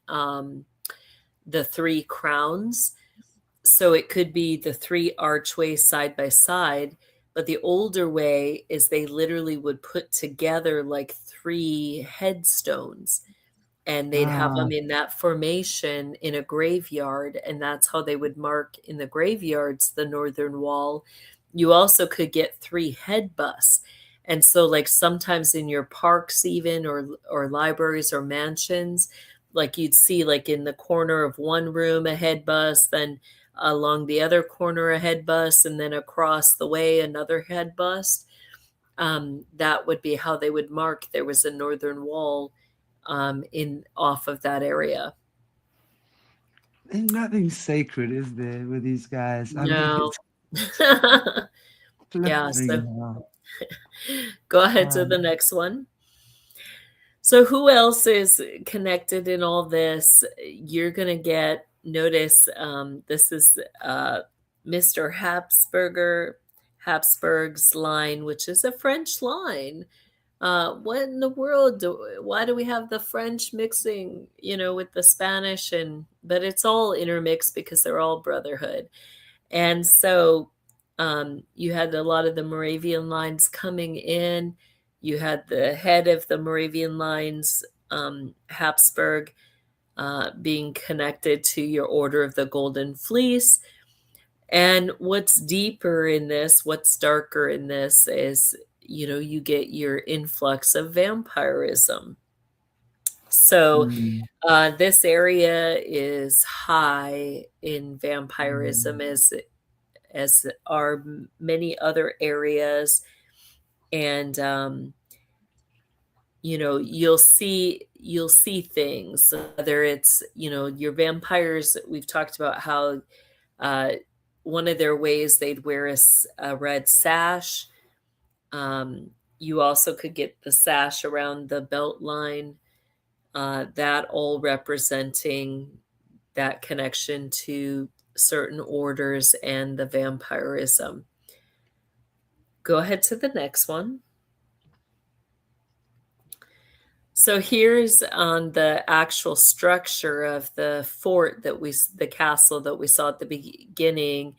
the three crowns. So it could be the three archways side by side, but the older way is they literally would put together like three headstones, and they'd have them in that formation in a graveyard, and that's how they would mark in the graveyards the northern wall. You also could get three head busts. And so like sometimes in your parks even, or libraries or mansions, like you'd see like in the corner of one room a head bust, then along the other corner a head bust, and then across the way another head bust. That would be how they would mark there was a northern wall in off of that area. There's nothing sacred, is there, with these guys? No. Yeah, so go ahead to the next one. So who else is connected in all this? You're going to notice this is Mr. Habsburg's line, which is a French line. What in the world? Why do we have the French mixing, with the Spanish? But it's all intermixed because they're all brotherhood. And so you had a lot of the Moravian lines coming in. You had the head of the Moravian lines, Habsburg, being connected to your Order of the Golden Fleece. And what's deeper in this, what's darker in this is, you get your influx of vampirism. So this area is high in vampirism, as are many other areas. And you'll see things, whether it's your vampires. We've talked about how one of their ways they'd wear a red sash. You also could get the sash around the belt line, that all representing that connection to certain orders and the vampirism. Go ahead to the next one. So here's on the actual structure of the fort the castle that we saw at the beginning.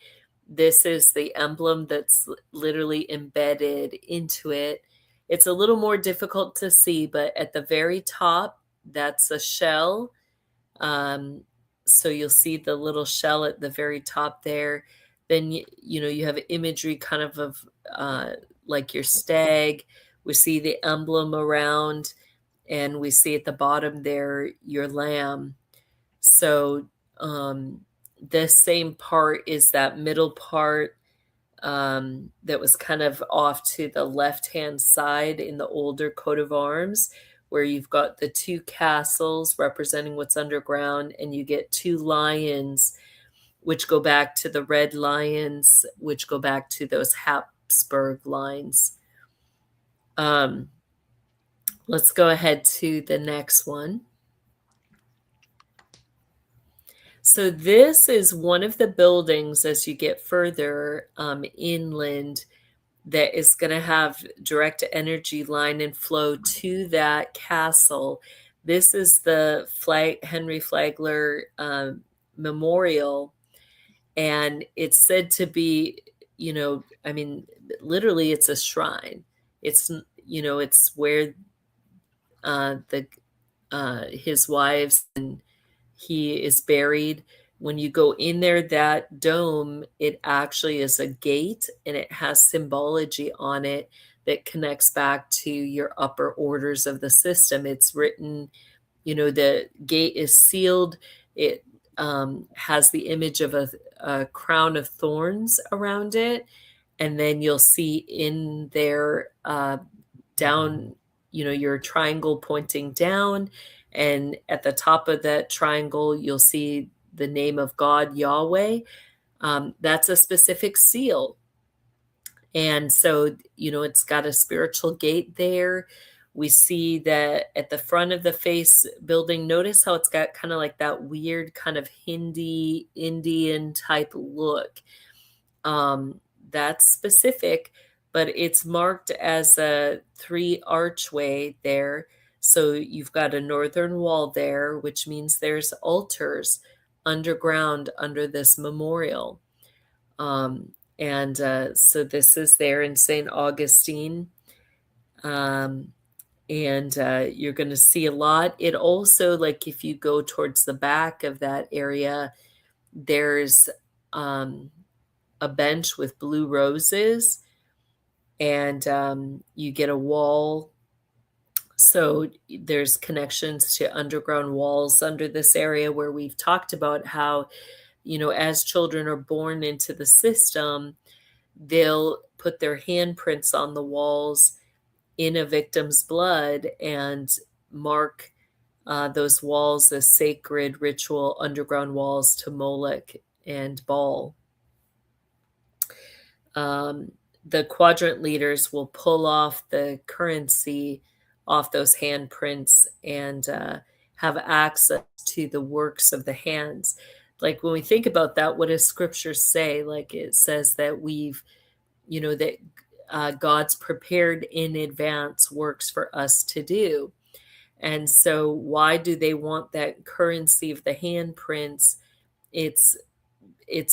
This is the emblem that's literally embedded into it. It's a little more difficult to see, but at the very top, that's a shell. So you'll see the little shell at the very top there. Then, you have imagery kind of like your stag. We see the emblem around, and we see at the bottom there your lamb. So this same part is that middle part that was kind of off to the left-hand side in the older coat of arms, where you've got the two castles representing what's underground, and you get two lions, which go back to the red lions, which go back to those Habsburg lines. Let's go ahead to the next one. So this is one of the buildings as you get further inland that is going to have direct energy line and flow to that castle. This is the Henry Flagler Memorial, and it's said to be, literally it's a shrine. It's, it's where his wives and he is buried. When you go in there, that dome, it actually is a gate, and it has symbology on it that connects back to your upper orders of the system. It's written, the gate is sealed. It has the image of a crown of thorns around it. And then you'll see in there down, your triangle pointing down. And at the top of that triangle, you'll see the name of God, Yahweh. That's a specific seal. And so, it's got a spiritual gate there. We see that at the front of the face building, notice how it's got kind of like that weird kind of Hindi, Indian type look. That's specific, but it's marked as a 3 archway there. So you've got a northern wall there, which means there's altars underground under this memorial. So this is there in St. Augustine. And you're going to see a lot. It also, like if you go towards the back of that area, there's a bench with blue roses, and you get a wall. So there's connections to underground walls under this area, where we've talked about how, as children are born into the system, they'll put their handprints on the walls in a victim's blood and mark those walls as sacred ritual underground walls to Moloch and Baal. The quadrant leaders will pull off the currency off those handprints and have access to the works of the hands. Like when we think about that, what does scripture say? Like it says that God's prepared in advance works for us to do. And so why do they want that currency of the handprints? It's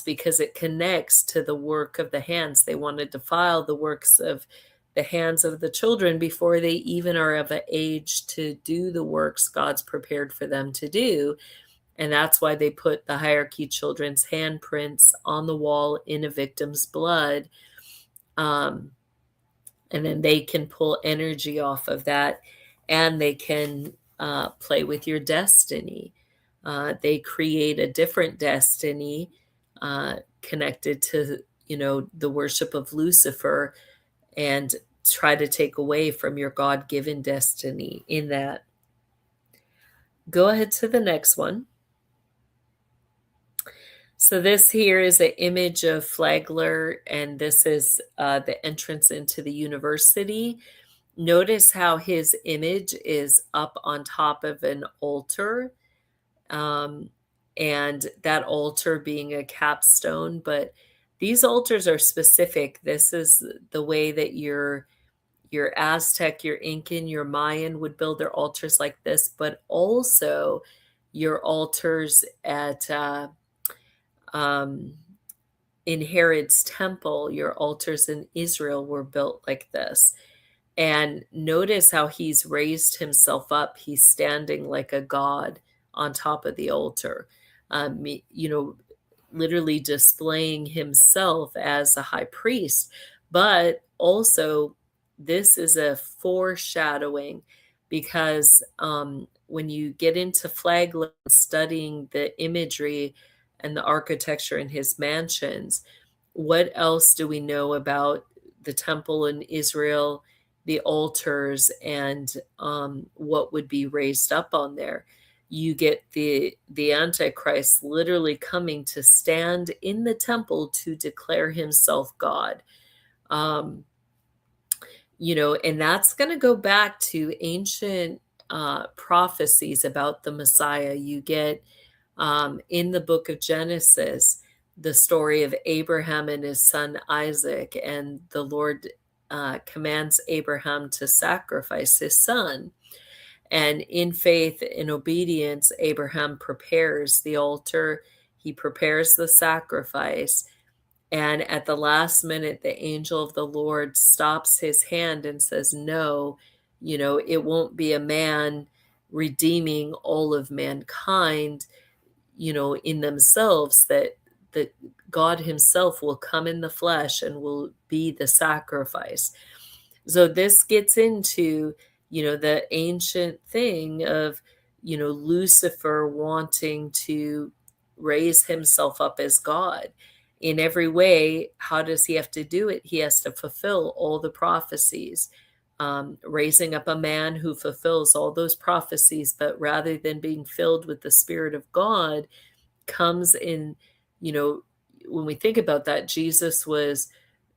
because it connects to the work of the hands. They want to defile the works of the hands of the children before they even are of an age to do the works God's prepared for them to do. And that's why they put the hierarchy children's handprints on the wall in a victim's blood. And then they can pull energy off of that, and they can play with your destiny. They create a different destiny connected to, the worship of Lucifer, and try to take away from your God-given destiny in that. Go ahead to the next one. So this here is an image of Flagler, and this is the entrance into the university. Notice how his image is up on top of an altar. and that altar being a capstone. But these altars are specific. This is the way that your Aztec, your Incan, your Mayan would build their altars like this, but also your altars at in Herod's temple, your altars in Israel were built like this. And notice how he's raised himself up. He's standing like a god on top of the altar, you know, literally displaying himself as a high priest. But also, this is a foreshadowing because when you get into Flagler studying the imagery and the architecture in his mansions, what else do we know about the temple in Israel, the altars, and what would be raised up on there? You get the Antichrist literally coming to stand in the temple to declare himself God. You know, and that's going to go back to ancient prophecies about the Messiah. You get in the book of Genesis the story of Abraham and his son Isaac, and the Lord commands Abraham to sacrifice his son. And in faith and obedience, Abraham prepares the altar, he prepares the sacrifice. And at the last minute, the angel of the Lord stops his hand and says, no, you know, it won't be a man redeeming all of mankind, you know, in themselves, that God himself will come in the flesh and will be the sacrifice. So this gets into, you know, the ancient thing of, you know, Lucifer wanting to raise himself up as God. In every way, how does he have to do it? He has to fulfill all the prophecies, raising up a man who fulfills all those prophecies, but rather than being filled with the Spirit of God, comes in, you know, when we think about that, Jesus was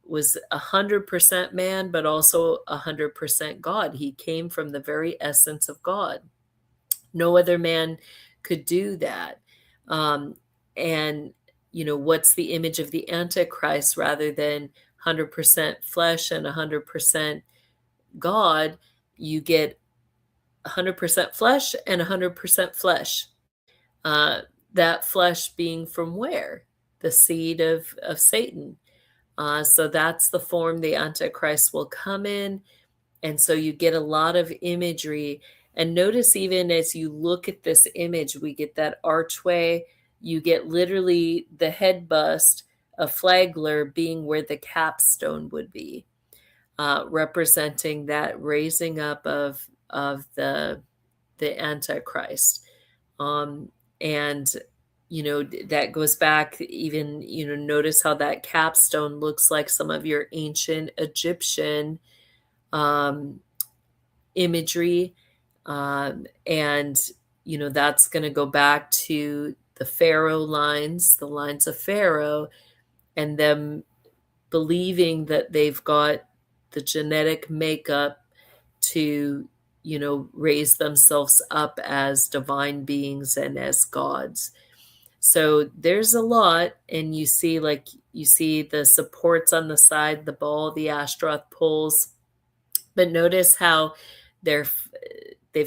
100% man, but also 100% God. He came from the very essence of God. No other man could do that. And, you know, what's the image of the Antichrist rather than 100% flesh and 100% God? You get 100% flesh and 100% flesh. That flesh being from where? The seed of Satan. So that's the form the Antichrist will come in. And so you get a lot of imagery. And notice, even as you look at this image, we get that archway. You get literally the head bust of Flagler being where the capstone would be, representing that raising up of the Antichrist. And you know, that goes back even, you know, notice how that capstone looks like some of your ancient Egyptian imagery. And, you know, that's going to go back to the Pharaoh lines, the lines of Pharaoh, and them believing that they've got the genetic makeup to, you know, raise themselves up as divine beings and as gods. So there's a lot, and you see the supports on the side, the ball, the Ashtaroth poles. But notice how they've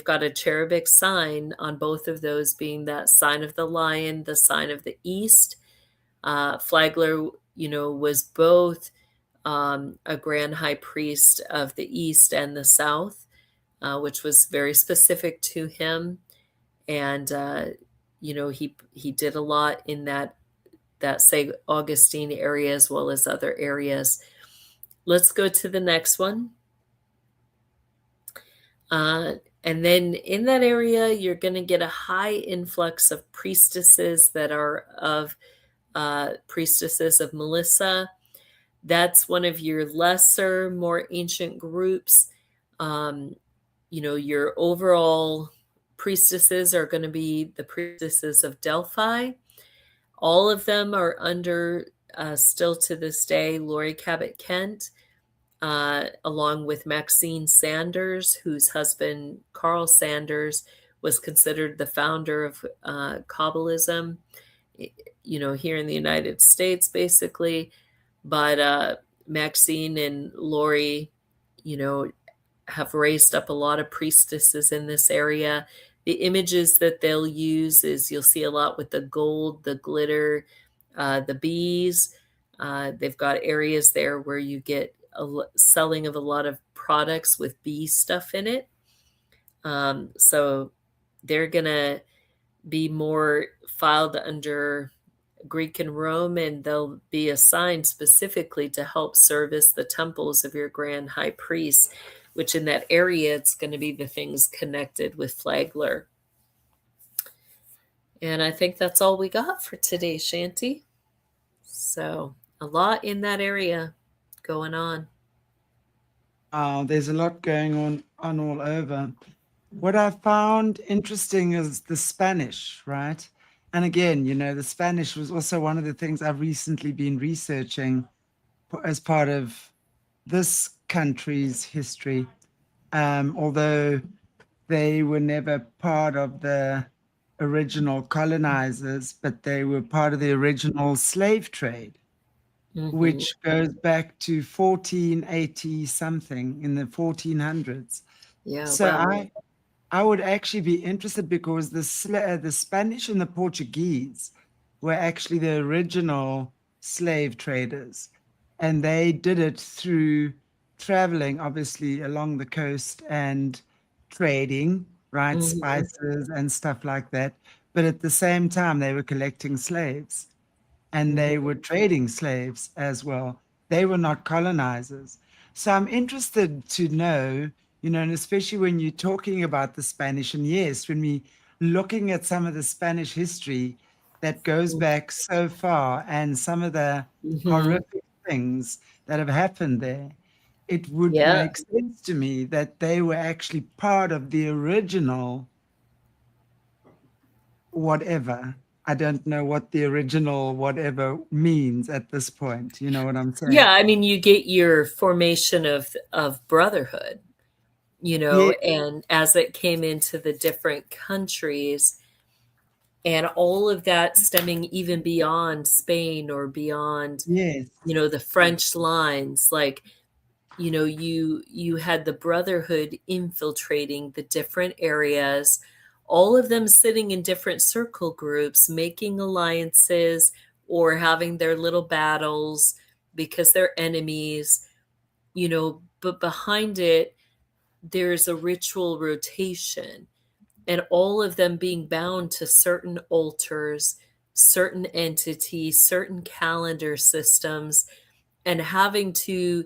got a cherubic sign on both of those, being that sign of the lion, the sign of the east. Flagler, you know, was both a grand high priest of the east and the south, which was very specific to him. And you know, he did a lot in that St. Augustine area as well as other areas. Let's go to the next one. And then in that area, you're going to get a high influx of priestesses that are of priestesses of Melissa. That's one of your lesser, more ancient groups. You know, your overall priestesses are going to be the priestesses of Delphi. All of them are under, still to this day, Laurie Cabot Kent, along with Maxine Sanders, whose husband, Carl Sanders, was considered the founder of Kabbalism, here in the United States, basically. But Maxine and Lori, have raised up a lot of priestesses in this area. The images that they'll use is you'll see a lot with the gold, the glitter, the bees. They've got areas there where you get selling of a lot of products with bee stuff in it. So they're going to be more filed under Greek and Rome, and they'll be assigned specifically to help service the temples of your grand high priest, which in that area, it's going to be the things connected with Flagler. And I think that's all we got for today, Shanti. So a lot in that area going on. There's a lot going on all over. What I found interesting is the Spanish, right? And again, the Spanish was also one of the things I've recently been researching as part of this country's history, although they were never part of the original colonizers, but they were part of the original slave trade, which goes back to 1480 something, in the 1400s. Yeah. So wow. I would actually be interested, because the Spanish and the Portuguese were actually the original slave traders, and they did it through traveling, obviously, along the coast and trading, right? Spices and stuff like that. But at the same time, they were collecting slaves, and they were trading slaves as well. They were not colonizers. So I'm interested to know, and especially when you're talking about the Spanish, and yes, when we looking at some of the Spanish history that goes back so far, and some of the horrific things that have happened there, it would make sense to me that they were actually part of the original whatever. I don't know what the original whatever means at this point. You know what I'm saying? Yeah, I mean, you get your formation of brotherhood, and as it came into the different countries, and all of that stemming even beyond Spain or beyond, the French lines, like, you had the brotherhood infiltrating the different areas, all of them sitting in different circle groups, making alliances or having their little battles because they're enemies, but behind it, there's a ritual rotation, and all of them being bound to certain altars, certain entities, certain calendar systems, and having to,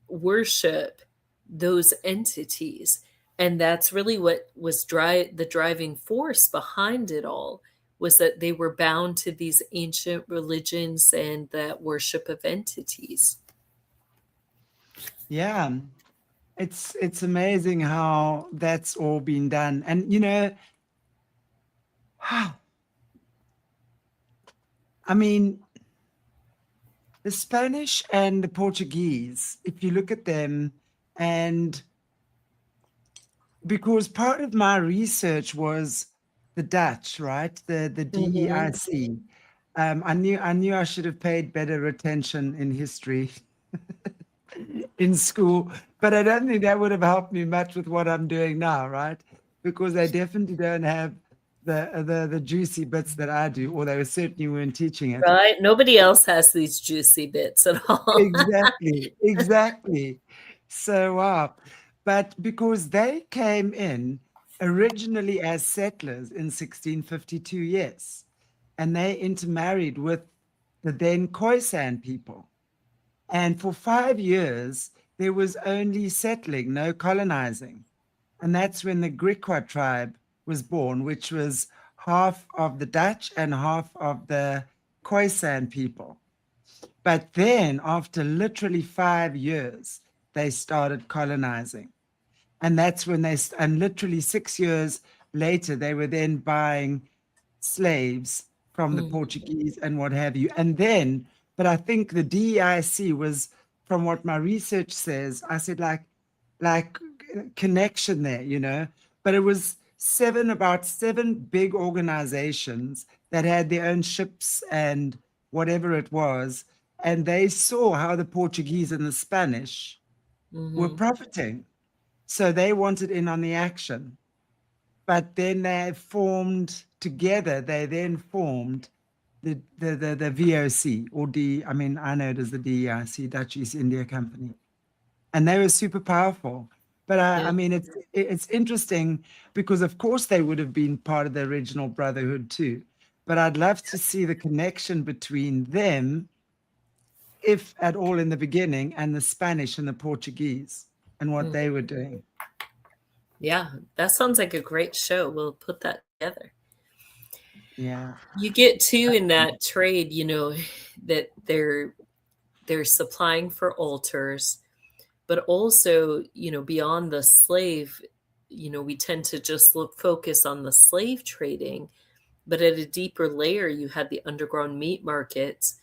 worship those entities. And that's really what was the driving force behind it all, was that they were bound to these ancient religions and that worship of entities. Yeah. It's amazing how that's all been done. And I mean, the Spanish and the Portuguese, if you look at them, and because part of my research was the Dutch, right? The DEIC. I knew I should have paid better attention in history in school, but I don't think that would have helped me much with what I'm doing now, right? Because they definitely don't have the juicy bits that I do, or they certainly weren't teaching it. Right? Nobody else has these juicy bits at all. Exactly. So, wow. But because they came in originally as settlers in 1652, yes, and they intermarried with the then Khoisan people. And for 5 years, there was only settling, no colonizing. And that's when the Griqua tribe was born, which was half of the Dutch and half of the Khoisan people. But then, after literally 5 years, they started colonizing. And that's when and literally 6 years later, they were then buying slaves from the Portuguese and what have you. And then, but I think the DEIC was, from what my research says, I said like connection there, but it was about seven big organizations that had their own ships and whatever it was. And they saw how the Portuguese and the Spanish were profiting. So they wanted in on the action. But then they formed together, they then formed the VOC, or I know it as the DEIC, Dutch East India Company. And they were super powerful. But it's interesting because, of course, they would have been part of the original brotherhood too. But I'd love to see the connection between them, if at all in the beginning, and the Spanish and the Portuguese and what they were doing. Yeah, that sounds like a great show. We'll put that together. Yeah. You get too in that trade, that they're supplying for altars, but also, beyond the slave, we tend to just focus on the slave trading, but at a deeper layer, you had the underground meat markets.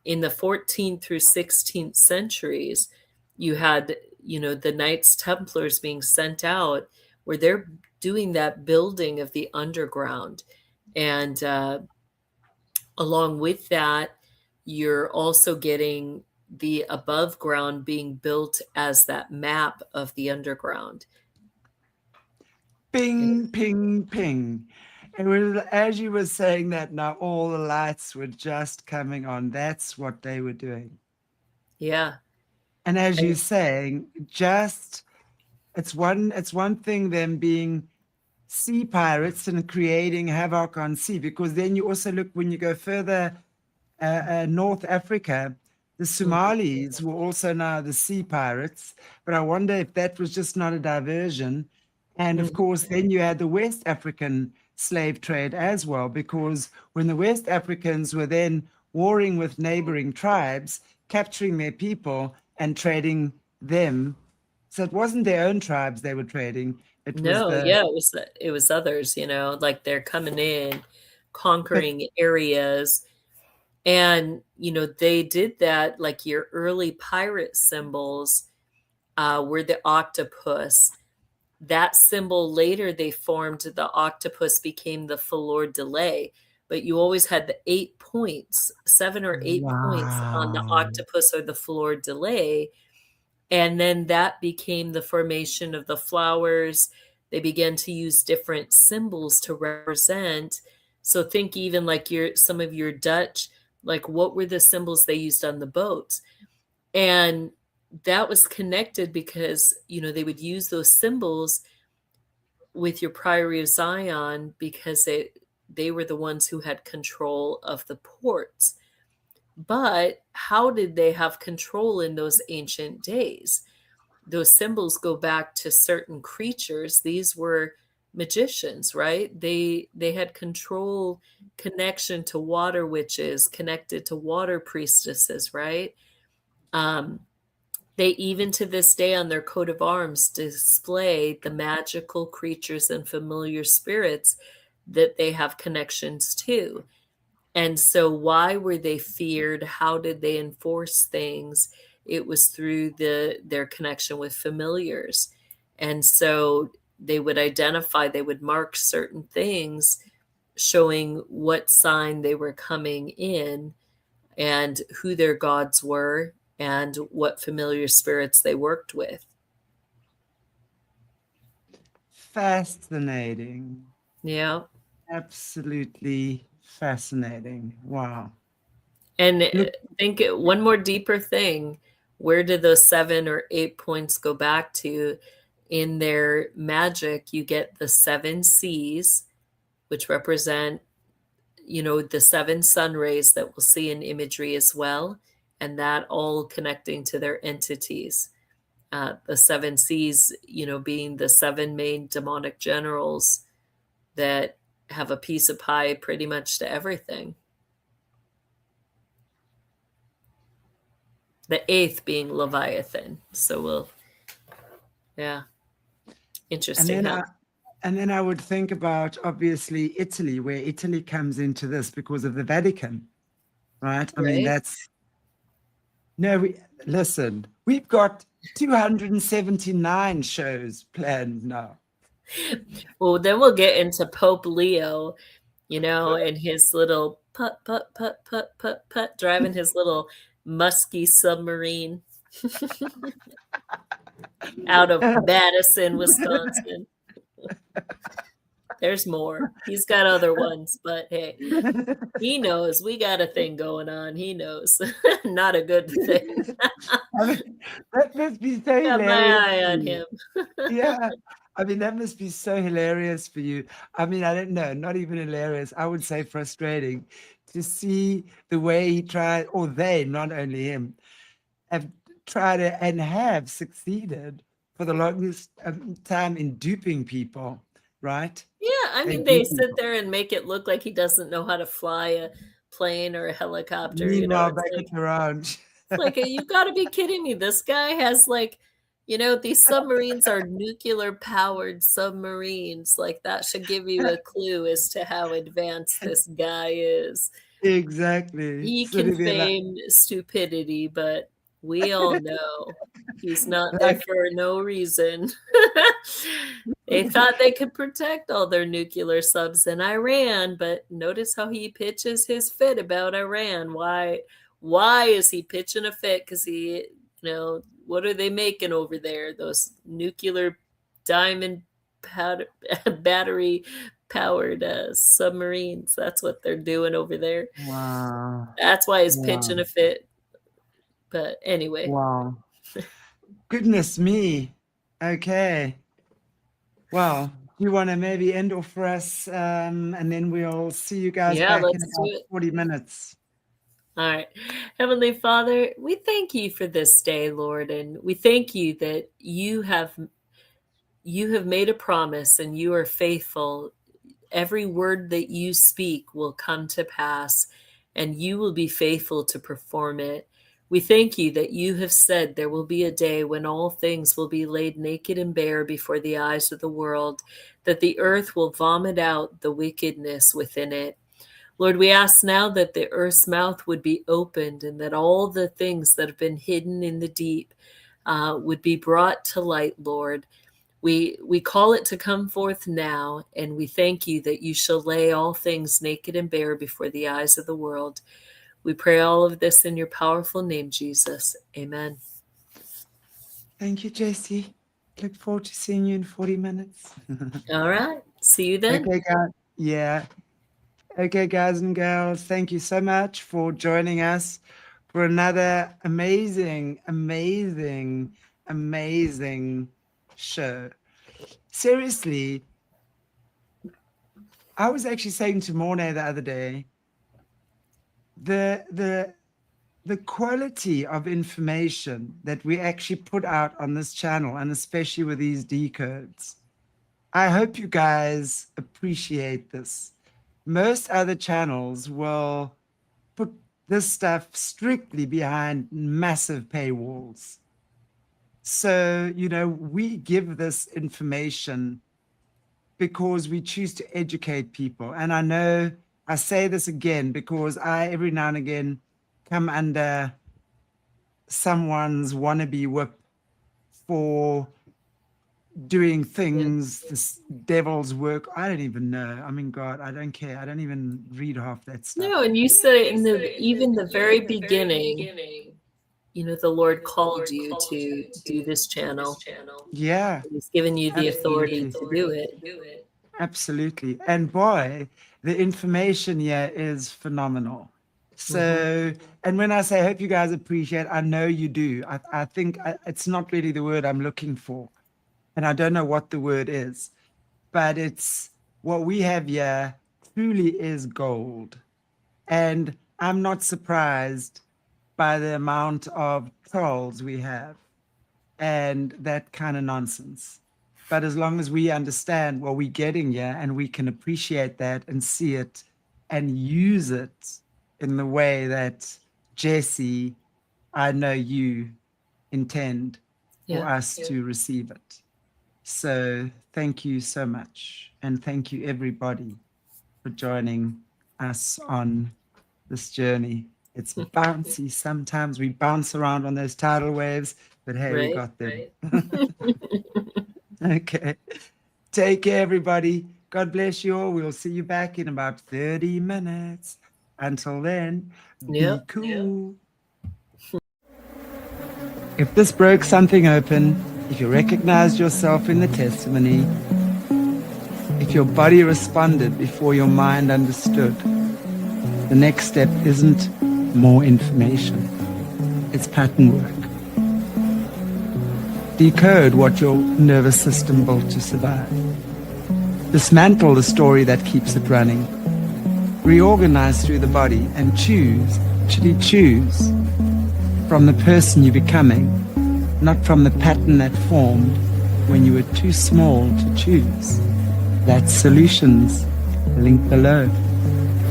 In the 14th through 16th centuries, you had, the Knights Templars being sent out where they're doing that building of the underground. And along with that, you're also getting the above ground being built as that map of the underground. Ping, ping, ping. It was, as you were saying that, now all the lights were just coming on. That's what they were doing. Yeah. And as you're saying, it's one thing them being sea pirates and creating havoc on sea, because then you also look, when you go further North Africa, the Somalis were also now the sea pirates. But I wonder if that was just not a diversion. And of course, then you had the West African slave trade as well, because when the West Africans were then warring with neighboring tribes, capturing their people and trading them. So it wasn't their own tribes they were trading. It was others, like they're coming in, conquering areas. And, they did that, like your early pirate symbols were the octopus. That symbol later they formed, the octopus became the fleur de lis, but you always had the 8 points, 7 or 8 points on the octopus or the fleur de lis. And then that became the formation of the flowers. They began to use different symbols to represent. So think even like some of your Dutch, like what were the symbols they used on the boats? And that was connected because, they would use those symbols with your Priory of Zion because they were the ones who had control of the ports. But how did they have control in those ancient days? Those symbols go back to certain creatures. These were magicians, right? They had control, connection to water witches, connected to water priestesses, right? They even to this day on their coat of arms display the magical creatures and familiar spirits that they have connections to. And so why were they feared? How did they enforce things? It was through their connection with familiars. And so they would identify, they would mark certain things showing what sign they were coming in and who their gods were and what familiar spirits they worked with. Fascinating. Yeah. Absolutely fascinating. Wow. And think one more deeper thing, where did those 7 or 8 points go back to? In their magic, you get the 7 seas, which represent, the 7 sun rays that we'll see in imagery as well. And that all connecting to their entities. The 7 seas, being the 7 main demonic generals that have a piece of pie pretty much to everything. The 8th being Leviathan. So interesting. And then I would think about, obviously, Italy, where Italy comes into this because of the Vatican, right? I mean, listen, we've got 279 shows planned now. Well, then we'll get into Pope Leo, and his little putt, putt, putt, putt, putt, putt, driving his little musky submarine out of Madison, Wisconsin. There's more. He's got other ones, but hey, he knows we got a thing going on. He knows. Not a good thing. I mean, that must be so Got my hilarious eye for on you. him. Yeah. I mean, that must be so hilarious for you. I mean, I don't know, not even hilarious. I would say frustrating to see the way he tried, or they, not only him, have tried to, and have succeeded for the longest time in duping people, right? Yeah, I mean, And they duping sit people. there and make it look like he doesn't know how to fly a plane or a helicopter. Meanwhile, It's back at the ranch. like you got to be kidding me. This guy has these submarines are nuclear powered submarines. Like that should give you a clue as to how advanced this guy is. Exactly. He can Sitting there feign stupidity, but we all know he's not there like, for no reason. They thought they could protect all their nuclear subs in Iran, but notice how he pitches his fit about Iran. Why is he pitching a fit? Because what are they making over there? Those nuclear diamond powder, battery powered submarines. That's what they're doing over there. wow. That's why he's Wow. pitching a fit. But anyway. Wow. Goodness me. Okay. Well, do you want to maybe end off for us? And then we'll see you guys Yeah, back in let's do about it. 40 minutes. All right. Heavenly Father, we thank you for this day, Lord, and we thank you that you have made a promise and you are faithful. Every word that you speak will come to pass, and you will be faithful to perform it. We thank you that you have said there will be a day when all things will be laid naked and bare before the eyes of the world, that the earth will vomit out the wickedness within it. Lord, we ask now that the earth's mouth would be opened and that all the things that have been hidden in the deep would be brought to light, Lord. We call it to come forth now, and we thank you that you shall lay all things naked and bare before the eyes of the world. We pray all of this in your powerful name, Jesus. Amen. Thank you, Jessie. Look forward to seeing you in 40 minutes. All right. See you then. Okay, guys. Yeah. Okay, guys and girls, thank you so much for joining us for another amazing, amazing, amazing show. Seriously, I was actually saying to Mornay the other day, the quality of information that we actually put out on this channel, and especially with these decodes, I hope you guys appreciate this. Most other channels will put this stuff strictly behind massive paywalls. So, we give this information because we choose to educate people. And I know I say this again because I, every now and again, come under someone's wannabe whip for doing things, this devil's work. I don't even know. I mean, God, I don't care. I don't even read half that stuff. No, and you said it in the very beginning, the Lord called you to do this channel. Yeah. He's given you the authority Absolutely. to do it. Absolutely. And boy, the information here is phenomenal. So, and when I say, I hope you guys appreciate, I know you do. I think it's not really the word I'm looking for. And I don't know what the word is, but it's what we have here truly is gold. And I'm not surprised by the amount of trolls we have and that kind of nonsense. But as long as we understand what we're getting here and we can appreciate that and see it and use it in the way that Jessie, I know you intend for us to receive it. So thank you so much. And thank you, everybody, for joining us on this journey. It's bouncy. Sometimes we bounce around on those tidal waves, but hey, we got them. Okay. Take care, everybody. God bless you all. We'll see you back in about 30 minutes. Until then, be Yep. cool. If this broke something open, if you recognized yourself in the testimony, if your body responded before your mind understood, the next step isn't more information. It's pattern work. Decode what your nervous system built to survive. Dismantle the story that keeps it running. Reorganize through the body and choose, actually choose, from the person you're becoming, not from the pattern that formed when you were too small to choose. That's Solutions. Link below.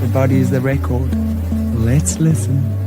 The body is the record. Let's listen.